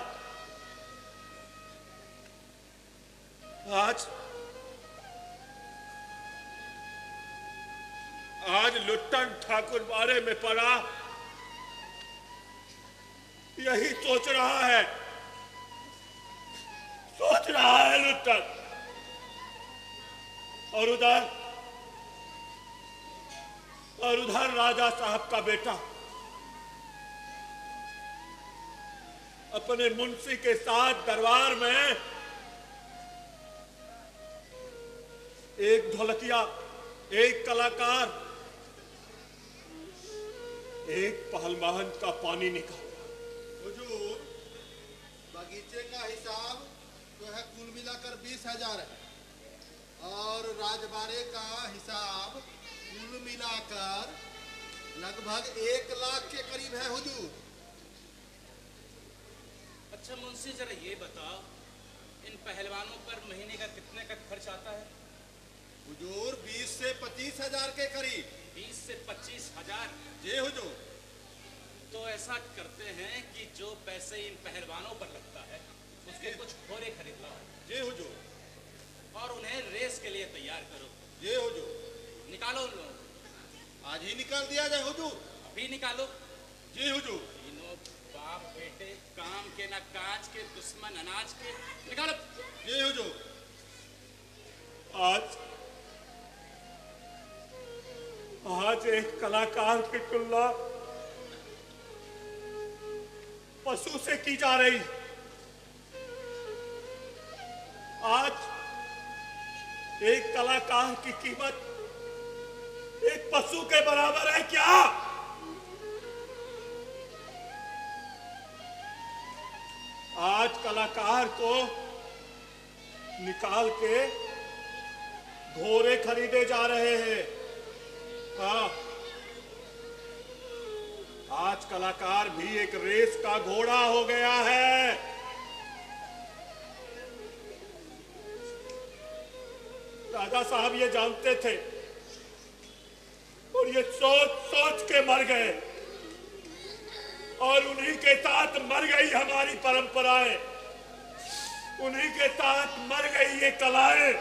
आज लुट्टन ठाकुर बारे में पड़ा, यही सोच रहा है लुट्टन। और उधर राजा साहब का बेटा अपने मुंशी के साथ दरबार में एक ढोलकिया, एक कलाकार, एक पहलवान का पानी निकाला। हुजूर, बगीचे का हिसाब तो है कुल मिलाकर 20,000 है, और राजबाड़े का हिसाब कुल मिलाकर लगभग 1 लाख के करीब है हुजूर। अच्छा मुंशी, जरा ये बताओ पहलवानों पर महीने का कितने का खर्च आता है? हुजूर 20 से 25 हजार के करीब। 20 से 25,000। जी हुजूर। तो ऐसा करते हैं कि जो पैसे इन पहलवानों पर लगता है उसके कुछ घोड़े खरीद लो। जी हुजूर। और उन्हें रेस के लिए तैयार करो। जी हुजूर। निकालो उन लोगों को। आज ही निकाल दिया जाए हुजूर। अभी निकालो। जी हुजूर। तीनों बाप बेटे, काम के न काज के, दुश्मन अनाज के। निकालो। जी हुजूर। आज एक कलाकार की तुलना पशु से की जा रही। आज एक कलाकार की कीमत एक पशु के बराबर है क्या? आज कलाकार को निकाल के घोड़े खरीदे जा रहे हैं। हाँ, आज कलाकार भी एक रेस का घोड़ा हो गया है। राजा साहब ये जानते थे और ये सोच सोच के मर गए, और उन्हीं के साथ मर गई हमारी परंपराएं, उन्हीं के साथ मर गई ये कलाएं।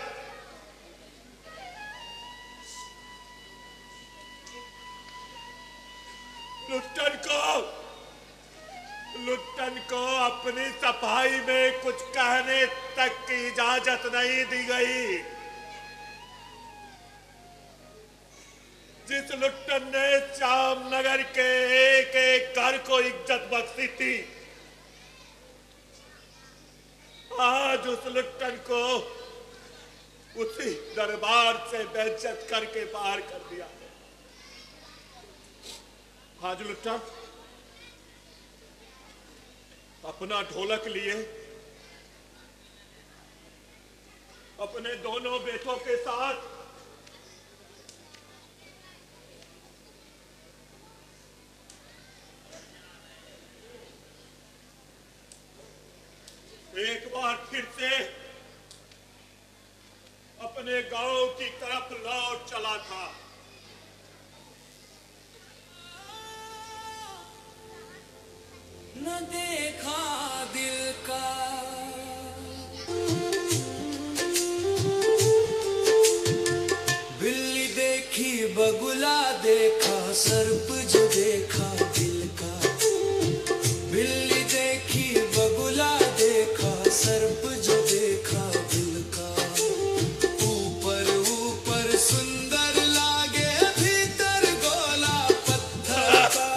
लुट्टन को अपनी सफाई में कुछ कहने तक की इजाजत नहीं दी गई। जिस लुट्टन ने श्यामनगर के एक एक घर को इज्जत बख्शी थी, आज उस लुट्टन को उसी दरबार से बेइज्जत करके बाहर कर दिया। आज लुट्टन अपना ढोलक लिए अपने दोनों बेटों के साथ एक बार फिर से अपने गांव की तरफ लौट चला था। न देखा दिल का बिल्ली देखी बगुला देखा सर्प जो देखा दिल का। बिल्ली देखी बगुला देखा सर्प जो देखा दिल का। ऊपर ऊपर सुंदर लागे भीतर गोला पत्थर का।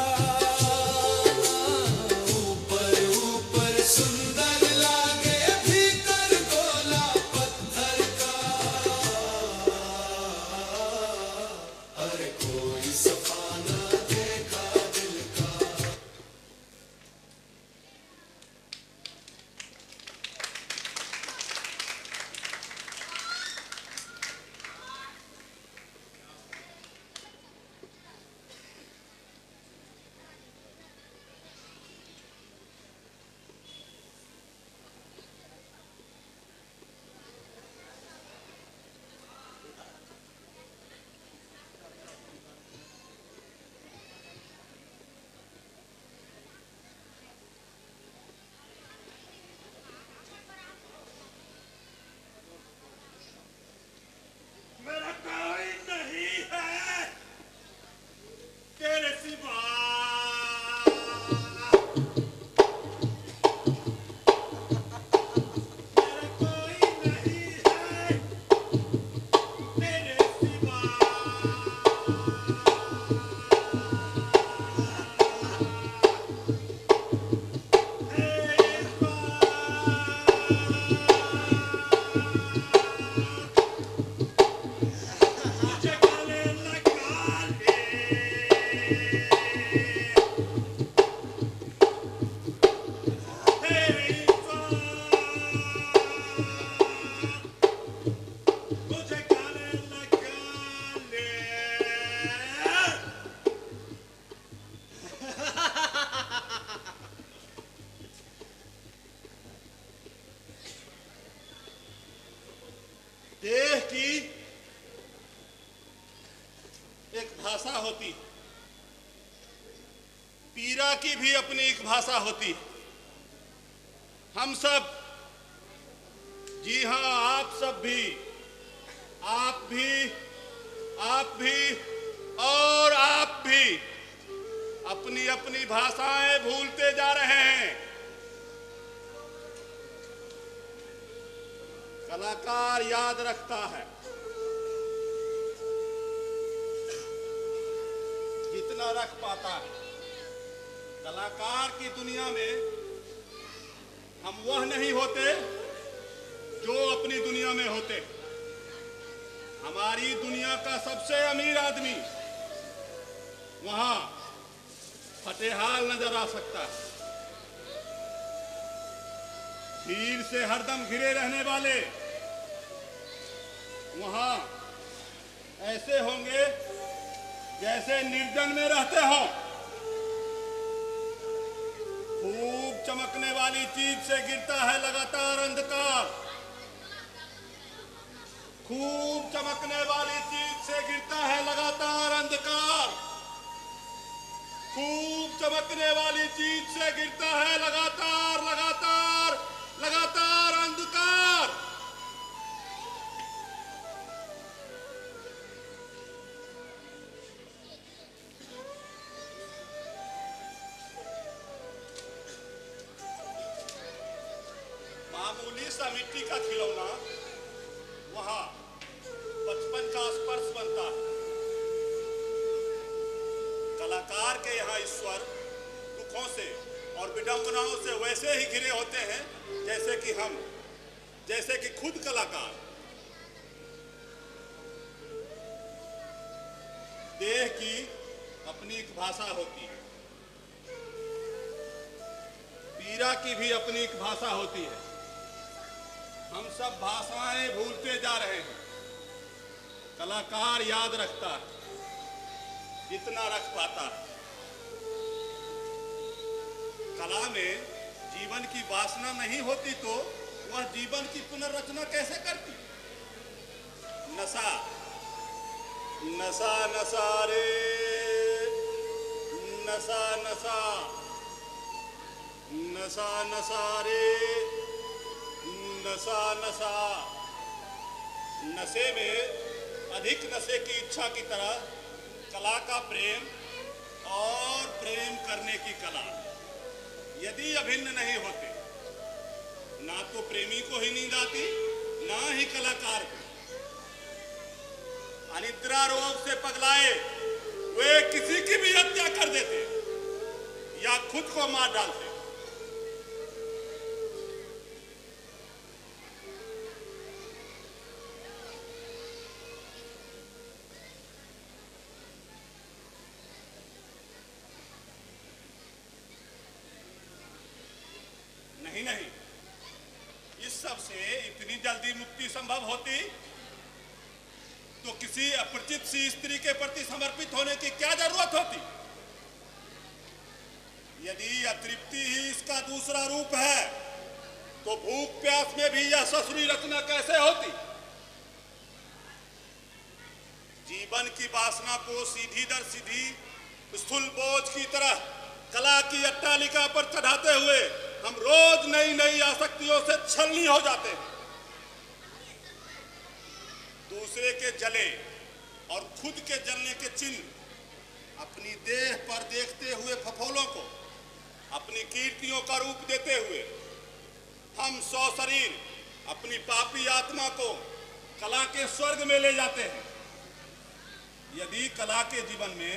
सुंदर लागे भीतर गोला पत्थर का। अरे कोई सफाना देह की एक भाषा होती, पीरा की भी अपनी एक भाषा होती। हम सब, जी हाँ आप सब भी, आप भी और आप भी अपनी अपनी भाषाएं भूलते जा रहे हैं। कलाकार याद रखता है, जितना रख पाता है। कलाकार की दुनिया में हम वह नहीं होते जो अपनी दुनिया में होते। हमारी दुनिया का सबसे अमीर आदमी वहां फतेहाल नजर आ सकता है। भीड़ से हरदम घिरे रहने वाले वहां ऐसे होंगे जैसे निर्जन में रहते हो। खूब चमकने वाली चीज से गिरता है लगातार अंधकार। खूब चमकने वाली चीज से गिरता है लगातार अंधकार। खूब चमकने वाली चीज से गिरता है लगातार लगातार लगातार अंधकार। मामूली सा मिट्टी का खिलौना वहां बचपन का स्पर्श बनता है। कलाकार के यहाँ ईश्वर दुखों से और विडंबनाओं से वैसे ही घिरे होते हैं जैसे कि हम, जैसे कि खुद कलाकार। देह की अपनी एक भाषा होती है, पीरा की भी अपनी एक भाषा होती है। हम सब भाषाएं भूलते जा रहे हैं। कलाकार याद रखता है, जितना रख पाता है। कला में जीवन की वासना नहीं होती तो वह जीवन की पुनर्रचना कैसे करती? नशा नशा नशा रे नशा नशा नशा नशा रे नशा नशा। नशे में अधिक नशे की इच्छा की तरह कला का प्रेम और प्रेम करने की कला यदि अभिन्न नहीं होते, ना तो प्रेमी को ही नींद आती, ना ही कलाकार को। अनिद्रा रोग से पगलाए वे किसी की भी हत्या कर देते या खुद को मार डालते। नहीं, इस सब से इतनी जल्दी मुक्ति संभव होती तो किसी अपरिचित सी स्त्री के प्रति समर्पित होने की क्या जरूरत होती? यदि अतृप्ति ही इसका दूसरा रूप है तो भूख प्यास में भी यह ससुरी रचना कैसे होती? जीवन की वासना को सीधी दर सीधी स्थूल बोझ की तरह कला की अट्टालिका पर चढ़ाते हुए हम रोज नई नई आसक्तियों से छलनी हो जाते हैं। दूसरे के जले और खुद के जलने के चिन्ह अपनी देह पर देखते हुए फफोलों को अपनी कीर्तियों का रूप देते हुए हम सौ शरीर अपनी पापी आत्मा को कला के स्वर्ग में ले जाते हैं। यदि कला के जीवन में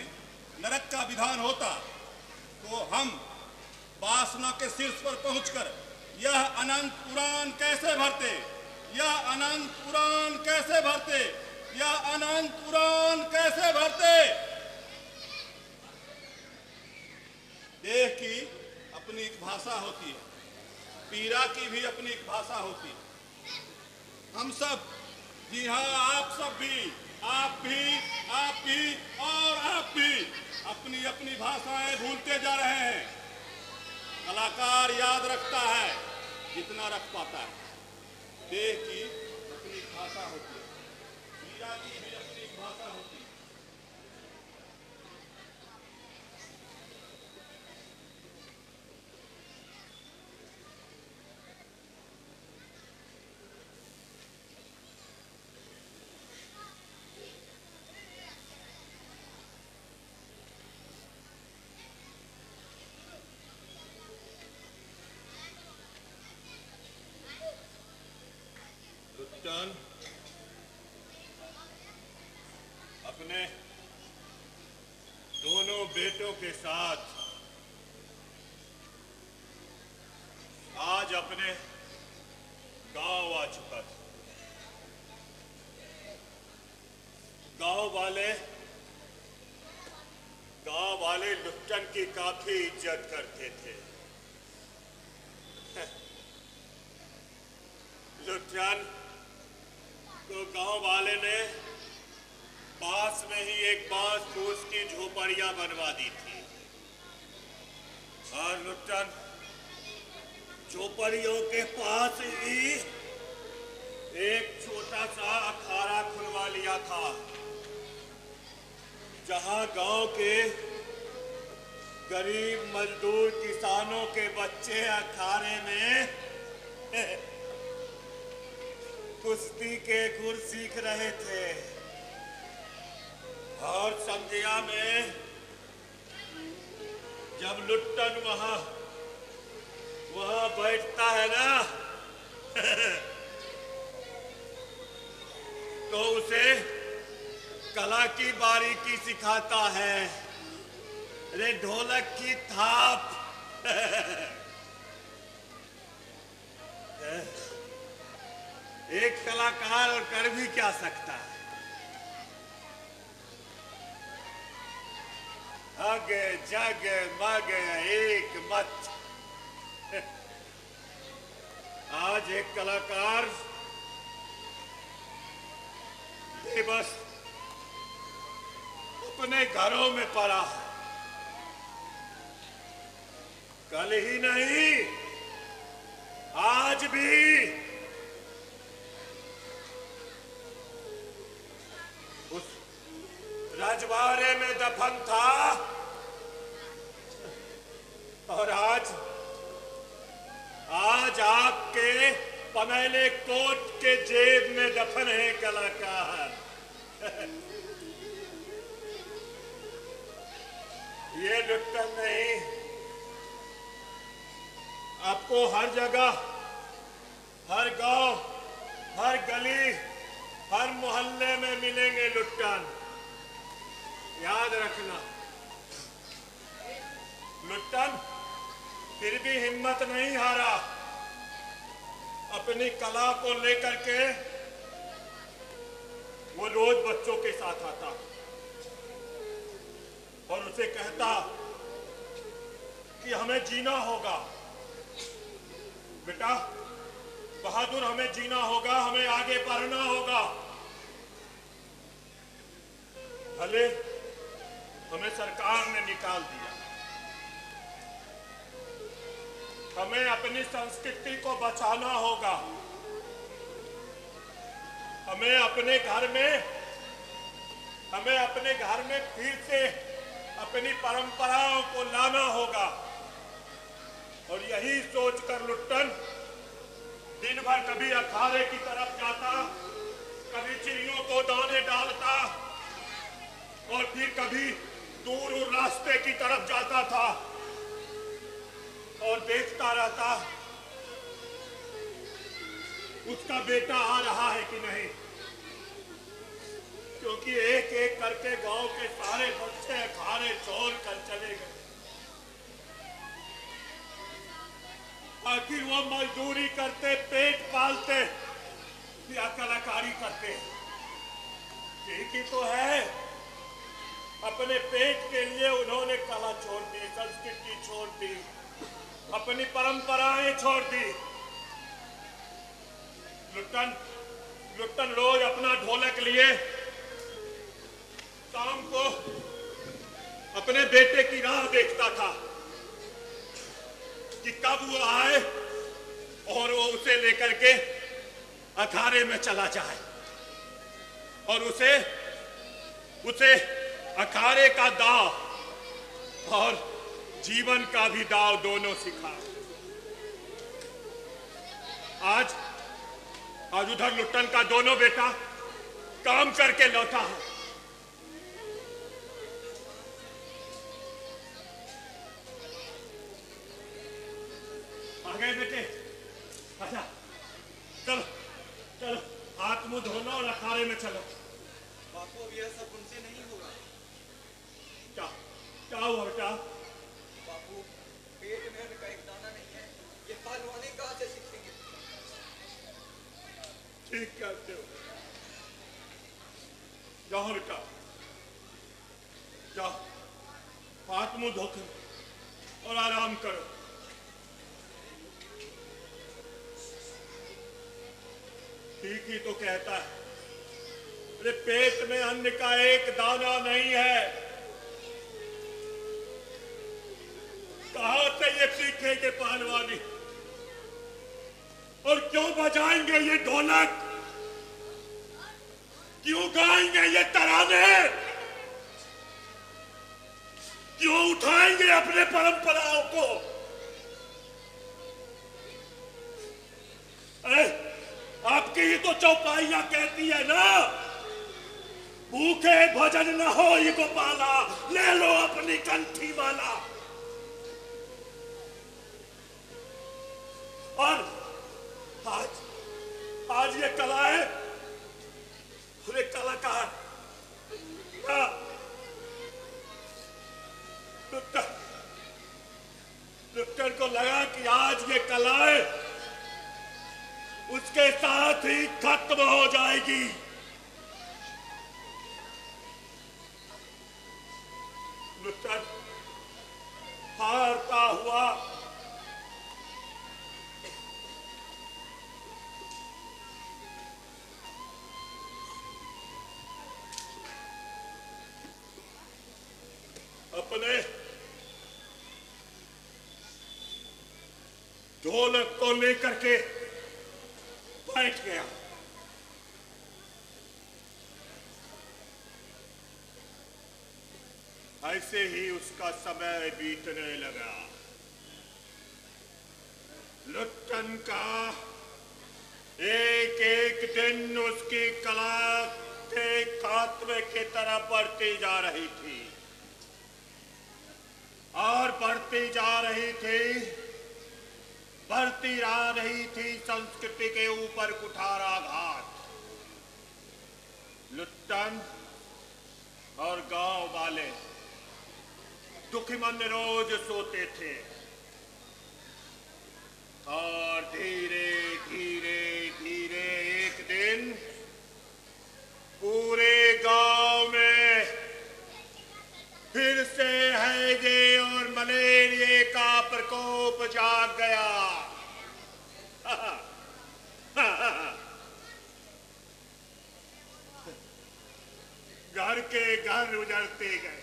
नरक का विधान होता तो हम वासना के शीर्ष पर पहुंचकर यह अनंत पुराण कैसे भरते? यह अनंत पुराण कैसे भरते? यह अनंत पुराण कैसे भरते? देह की अपनी एक भाषा होती है, पीड़ा की भी अपनी एक भाषा होती है। हम सब, जी हाँ आप सब भी, आप भी और आप भी अपनी अपनी भाषाएं भूलते जा रहे हैं। कलाकार याद रखता है जितना रख पाता है। देह की अपनी भाषा होती है। जाति भी अपनी भाषा होती। लुट्टन अपने दोनों बेटों के साथ आज अपने गांव आ चुका था। गांव वाले लुट्टन की काफी इज्जत करते थे। लुट्टन तो गांव वाले ने पास में ही एक बांस फूस की झोपड़ियां बनवा दी थी और लुट्टन झोपड़ियों के पास ही एक छोटा सा अखाड़ा खुलवा लिया था, जहां गांव के गरीब मजदूर किसानों के बच्चे अखाड़े में कुश्ती के गुर सीख रहे थे। और संध्या में जब लुट्टन वहां बैठता है ना तो उसे कला की बारीकी सिखाता है। अरे ढोलक की थाप एक कलाकार कर भी क्या सकता है। अग जग मग एक मत। आज एक कलाकार बस अपने घरों में पड़ा है। कल ही नहीं आज भी उस रजवाड़े में दफन था और आज आपके पमेले कोट के जेब में दफन है कलाकार। ये लुट्टन नहीं, आपको हर जगह, हर गांव, हर गली, हर मोहल्ले में मिलेंगे लुट्टन। याद रखना। लुट्टन फिर भी हिम्मत नहीं हारा। अपनी कला को लेकर के वो रोज बच्चों के साथ आता और उसे कहता कि हमें जीना होगा बेटा, बहादुर, हमें जीना होगा, हमें आगे बढ़ना होगा। भले हमें सरकार ने निकाल दिया, हमें अपनी संस्कृति को बचाना होगा, हमें अपने घर में फिर से अपनी परंपराओं को लाना होगा। और यही सोचकर लुट्टन दिन भर कभी अखाड़े की तरफ जाता, कभी चिड़ियों को दाने डालता और फिर कभी दूर रास्ते की तरफ जाता था और देखता रहता उसका बेटा आ रहा है कि नहीं, क्योंकि एक एक करके गांव के सारे बच्चे अखाड़े छोड़ कर चले गए। आखिर वो मजदूरी करते, पेट पालते या कलाकारी करते, ठीक ही तो है। अपने पेट के लिए उन्होंने कला छोड़ दी, संस्कृति छोड़ दी, अपनी परंपराएं छोड़ दी। लुट्टन रोज अपना ढोलक लिए शाम को अपने बेटे की राह देखता था कि कब वो आए और वो उसे लेकर के अखाड़े में चला जाए। और उसे अखाड़े का दाव और जीवन का भी दाव दोनों सिखाए। आज उधर लुट्टन का दोनों बेटा काम करके लौटा है। आ गए बेटे, अच्छा चलो चलो, हाथ मुंह धो लो और अखाड़े में चलो। बापू अब यह सब उनसे नहीं होगा। क्या हुआ बेटा? बापू, पेट में अन्न का एक दाना नहीं है, ये पहलवानी कहाँ से सीखेंगे? ठीक कहते हो, जाओ बेटा जाओ, हाथ मुंह धोकर और आराम करो। ठीक ही तो कहता है, अरे पेट में अन्न का एक दाना नहीं है। कहां से ये सीखेंगे पहलवानी? और क्यों बजाएंगे ये ढोलक? क्यों गाएंगे ये तराने? क्यों उठाएंगे अपने परंपराओं को? अरे आपकी ही तो चौपाइयां कहती है ना, भूखे भजन न हो ये गोपाला, ले लो अपनी कंठी माला। और आज ये कला है, पूरे कलाकार लुट्टन को लगा कि आज ये कलाएं उसके साथ ही खत्म हो जाएगी। लुट्टन हारता हुआ अपने ढोलक को लेकर के बैठ गया। ऐसे ही उसका समय बीतने लगा। लुट्टन का एक एक दिन उसकी कला के खात्मे की तरफ बढ़ती जा रही थी और बढ़ती जा रही थी संस्कृति के ऊपर कुठाराघात। लुट्टन और गांव वाले दुखी मन रोज सोते थे और धीरे धीरे धीरे एक दिन पूरे गांव में फिर से हैजे और मलेरिया का प्रकोप जाग गया। घर के घर उजड़ते गए,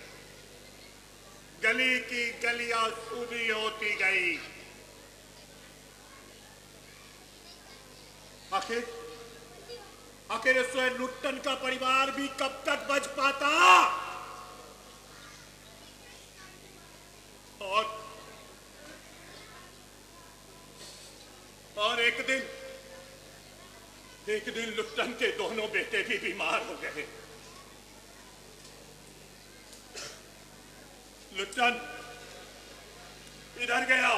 गली की गलियां सूनी होती गई। आखिर स्वयं लुट्टन का परिवार भी कब तक बच पाता? और एक दिन लुट्टन के दोनों बेटे भी बीमार हो गए। लुट्टन इधर गया,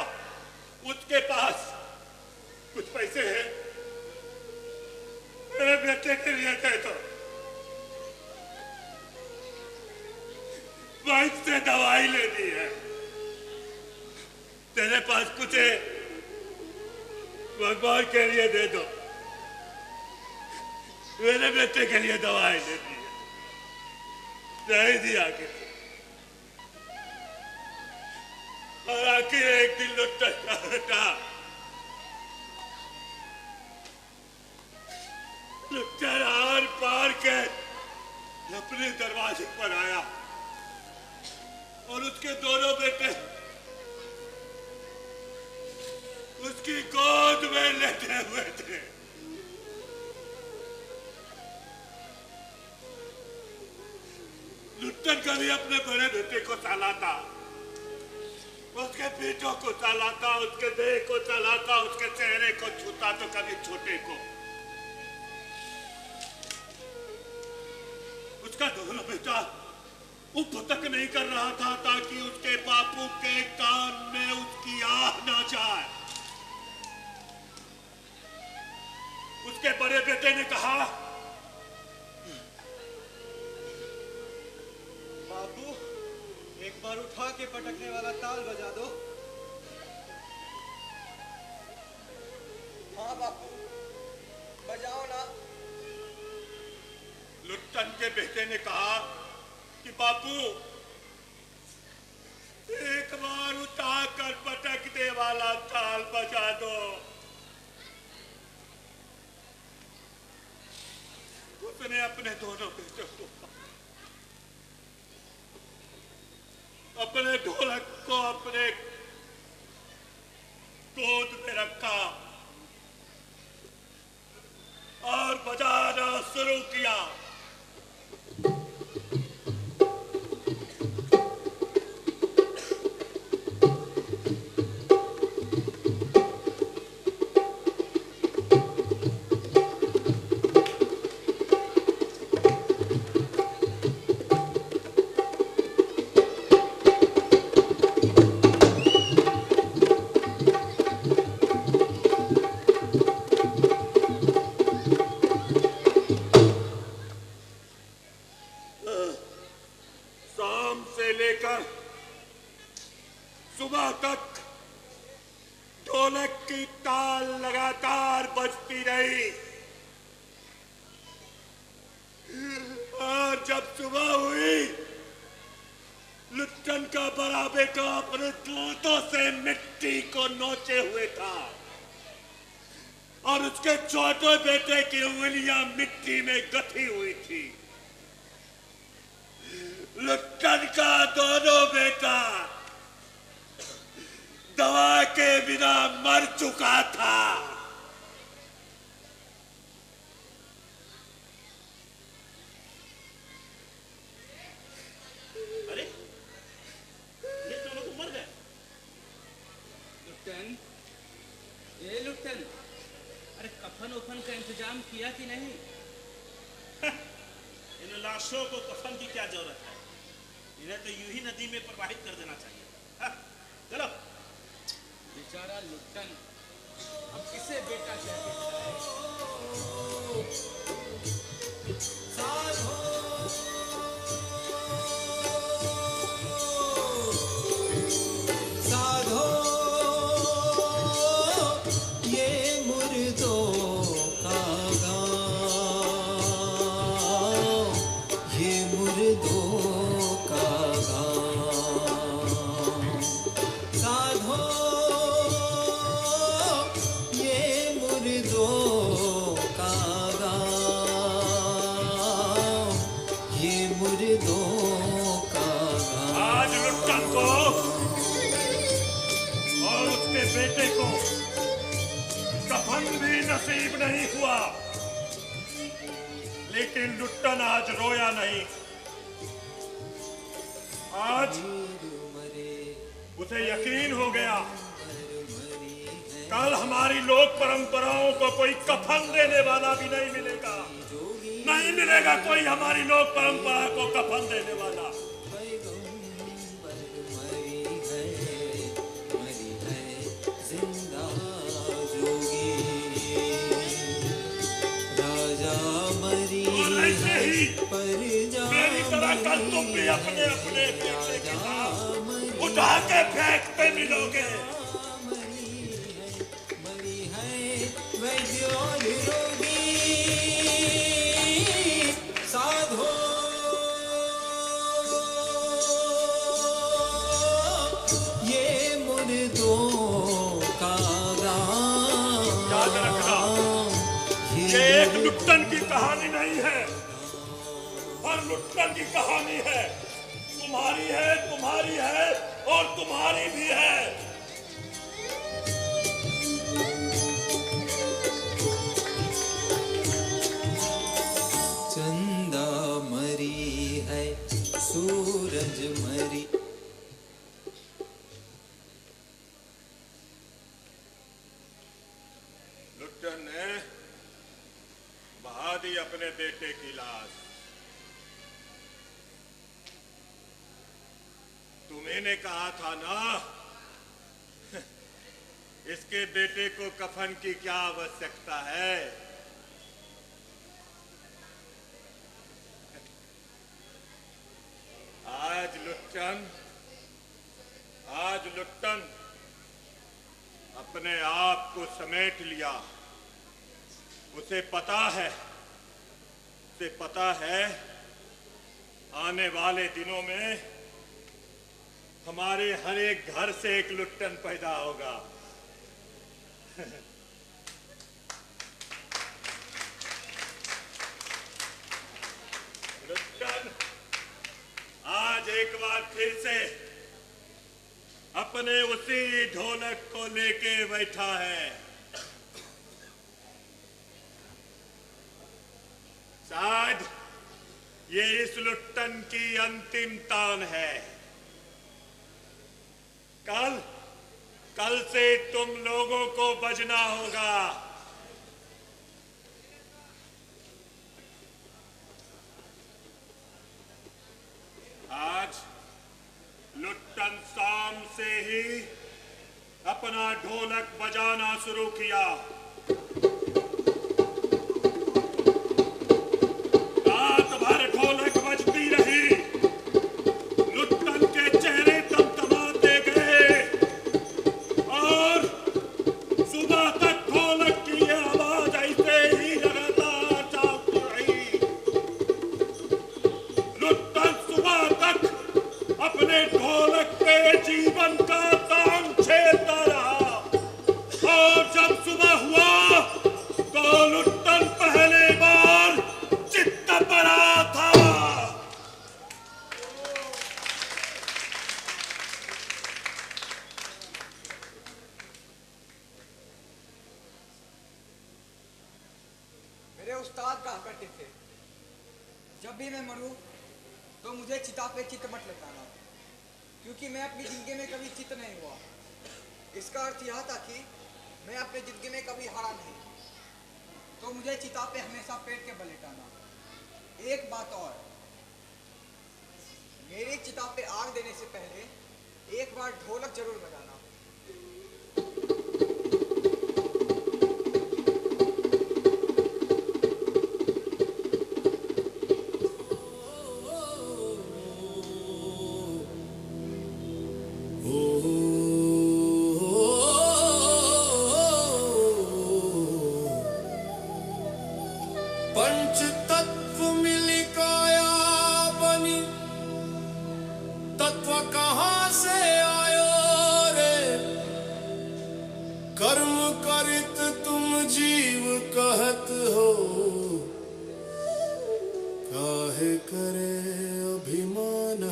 उसके पास कुछ पैसे हैं, मेरे बेटे के लिए दे दो, बैंक से दवाई लेनी है। तेरे पास कुछ है, भगवान के लिए दे दो, मेरे बेटे के लिए दवाई लेनी है। नहीं दिया कि और आखिर एक दिन लुट्टन का बेटा लुट्टन आर पार के अपने दरवाजे पर आया और उसके दोनों बेटे उसकी गोद में लेटे हुए थे कभी अपने बड़े बेटे को सहलाता, उसके पीठों को सहलाता, उसके देह को सहलाता, उसके चेहरे को छूता, तो कभी छोटे को। उसका दोनों बेटा उप तक नहीं कर रहा था ताकि उसके बापू के कान में उसकी आह ना जाए। उसके बड़े बेटे ने कहा, बापू एक बार उठा के पटकने वाला ताल बजा दो। हाँ बापू, बजाओ ना। लुट्टन के बेटे ने कहा कि बापू एक बार उठाकर पटकने वाला ताल बजा दो। उसने अपने दोनों बेटों को, अपने ढोलक को अपने गोद में रखा और बजाना शुरू किया। सुबह तक ढोलक की ताल लगातार बजती रही और जब सुबह हुई, लुट्टन का बड़ा बेटा अपने जूतों से मिट्टी को नोचे हुए था और उसके छोटे बेटे की उंगलियां मिट्टी में गथी हुई थी। लुट्टन का दोनों बेटा दवा के बिना मर चुका था। अरे ये दोनों तो मर गए। लुट्टन, ये लुट्टन, अरे कफन उफन का इंतजाम किया कि नहीं? इन लाशों को कफन की क्या जरूरत है? इन्हें तो यूं ही नदी में प्रवाहित कर देना चाहिए। हाँ, चलो। बेचारा लुट्टन अब किसे बेटा कहते हैं? साधो ये मुर्दों का गाँव, ये मुर्दों का गाँव। साधो ये मुर्दों का गाँव, ये मुर्दों का गाँव। आज लुट्टन को और उसके बेटे को कफन भी नसीब नहीं हुआ, लेकिन लुट्टन आज रोया नहीं। आज उसे यकीन हो गया, कल हमारी लोक परंपराओं को कोई कफन देने वाला भी नहीं मिलेगा। नहीं मिलेगा कोई हमारी लोक परंपरा को कफन देने वाला। और ऐसे ही मेरी तरह कल तुम भी अपने अपने बेटे के साथ उठा के फेंकते मिलोगे। साधो ये मुर्दों का याद रखना, ये एक लुट्टन की कहानी नहीं है, और लुट्टन की कहानी है। तुम्हारी है, तुम्हारी है और तुम्हारी भी है। चंदा मरी है, सूरज बहा दी अपने बेटे की लाश। तुम्ही ने कहा था ना, इसके बेटे को कफन की क्या आवश्यकता है। आज लुट्टन अपने आप को समेट लिया। उसे पता है आने वाले दिनों में हमारे हर एक घर से एक लुट्टन पैदा होगा। लुट्टन आज एक बार फिर से अपने उसी ढोलक को लेके बैठा है। शायद ये इस लुट्टन की अंतिम तान है। कल से तुम लोगों को बजना होगा। आज लुट्टन शाम से ही अपना ढोलक बजाना शुरू किया। रात भर ढोलक बजती रही। लुट्टन के चेहरे तमतमाते गए और सुबह तक ढोलक की आवाज ऐसे ही लगातार चलती रही। लुट्टन सुबह तक अपने ढोलक पे जीवन का तान छेड़ता रहा और जब सुबह हुआ तो लुट्टन पहले बार चित्त पड़ा था। मेरे उस्ताद कहा करते थे, जब भी मैं मरूं तो मुझे चिता पे चित मत लगाना, क्योंकि मैं अपनी जिंदगी में कभी चित नहीं हुआ। इसका अर्थ यह था कि मैं अपनी जिंदगी में कभी हारा नहीं, तो मुझे चिता पे हमेशा पेट के बल लेटाना। एक बात और, मेरी चिता पे आग देने से पहले एक बार ढोलक जरूर बजाना। पंच तत्व मिली काया बनी, तत्व कहाँ से आयो रे। कर्म करित तुम जीव कहत हो, काहे करे अभिमान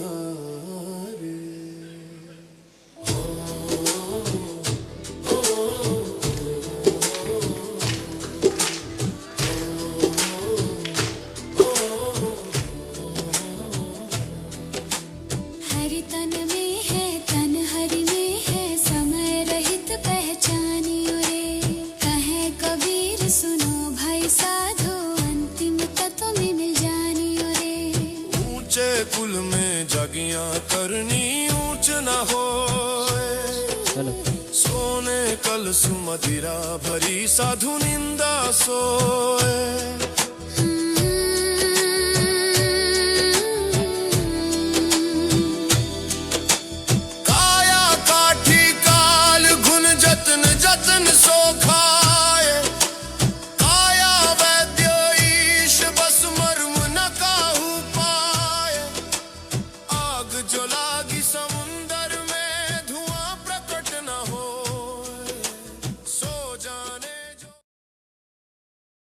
रे। हरि तन में है तन हरि में है, समय रहित पहचानियो रे। कहे कबीर सुनो भाई साधो, अंतिम तत्व में मिल जानियो रे। ऊंचे कुल में जगियां करनी ऊंच न होए, सोने कल सुमदिरा भरी साधु निंदा सोए।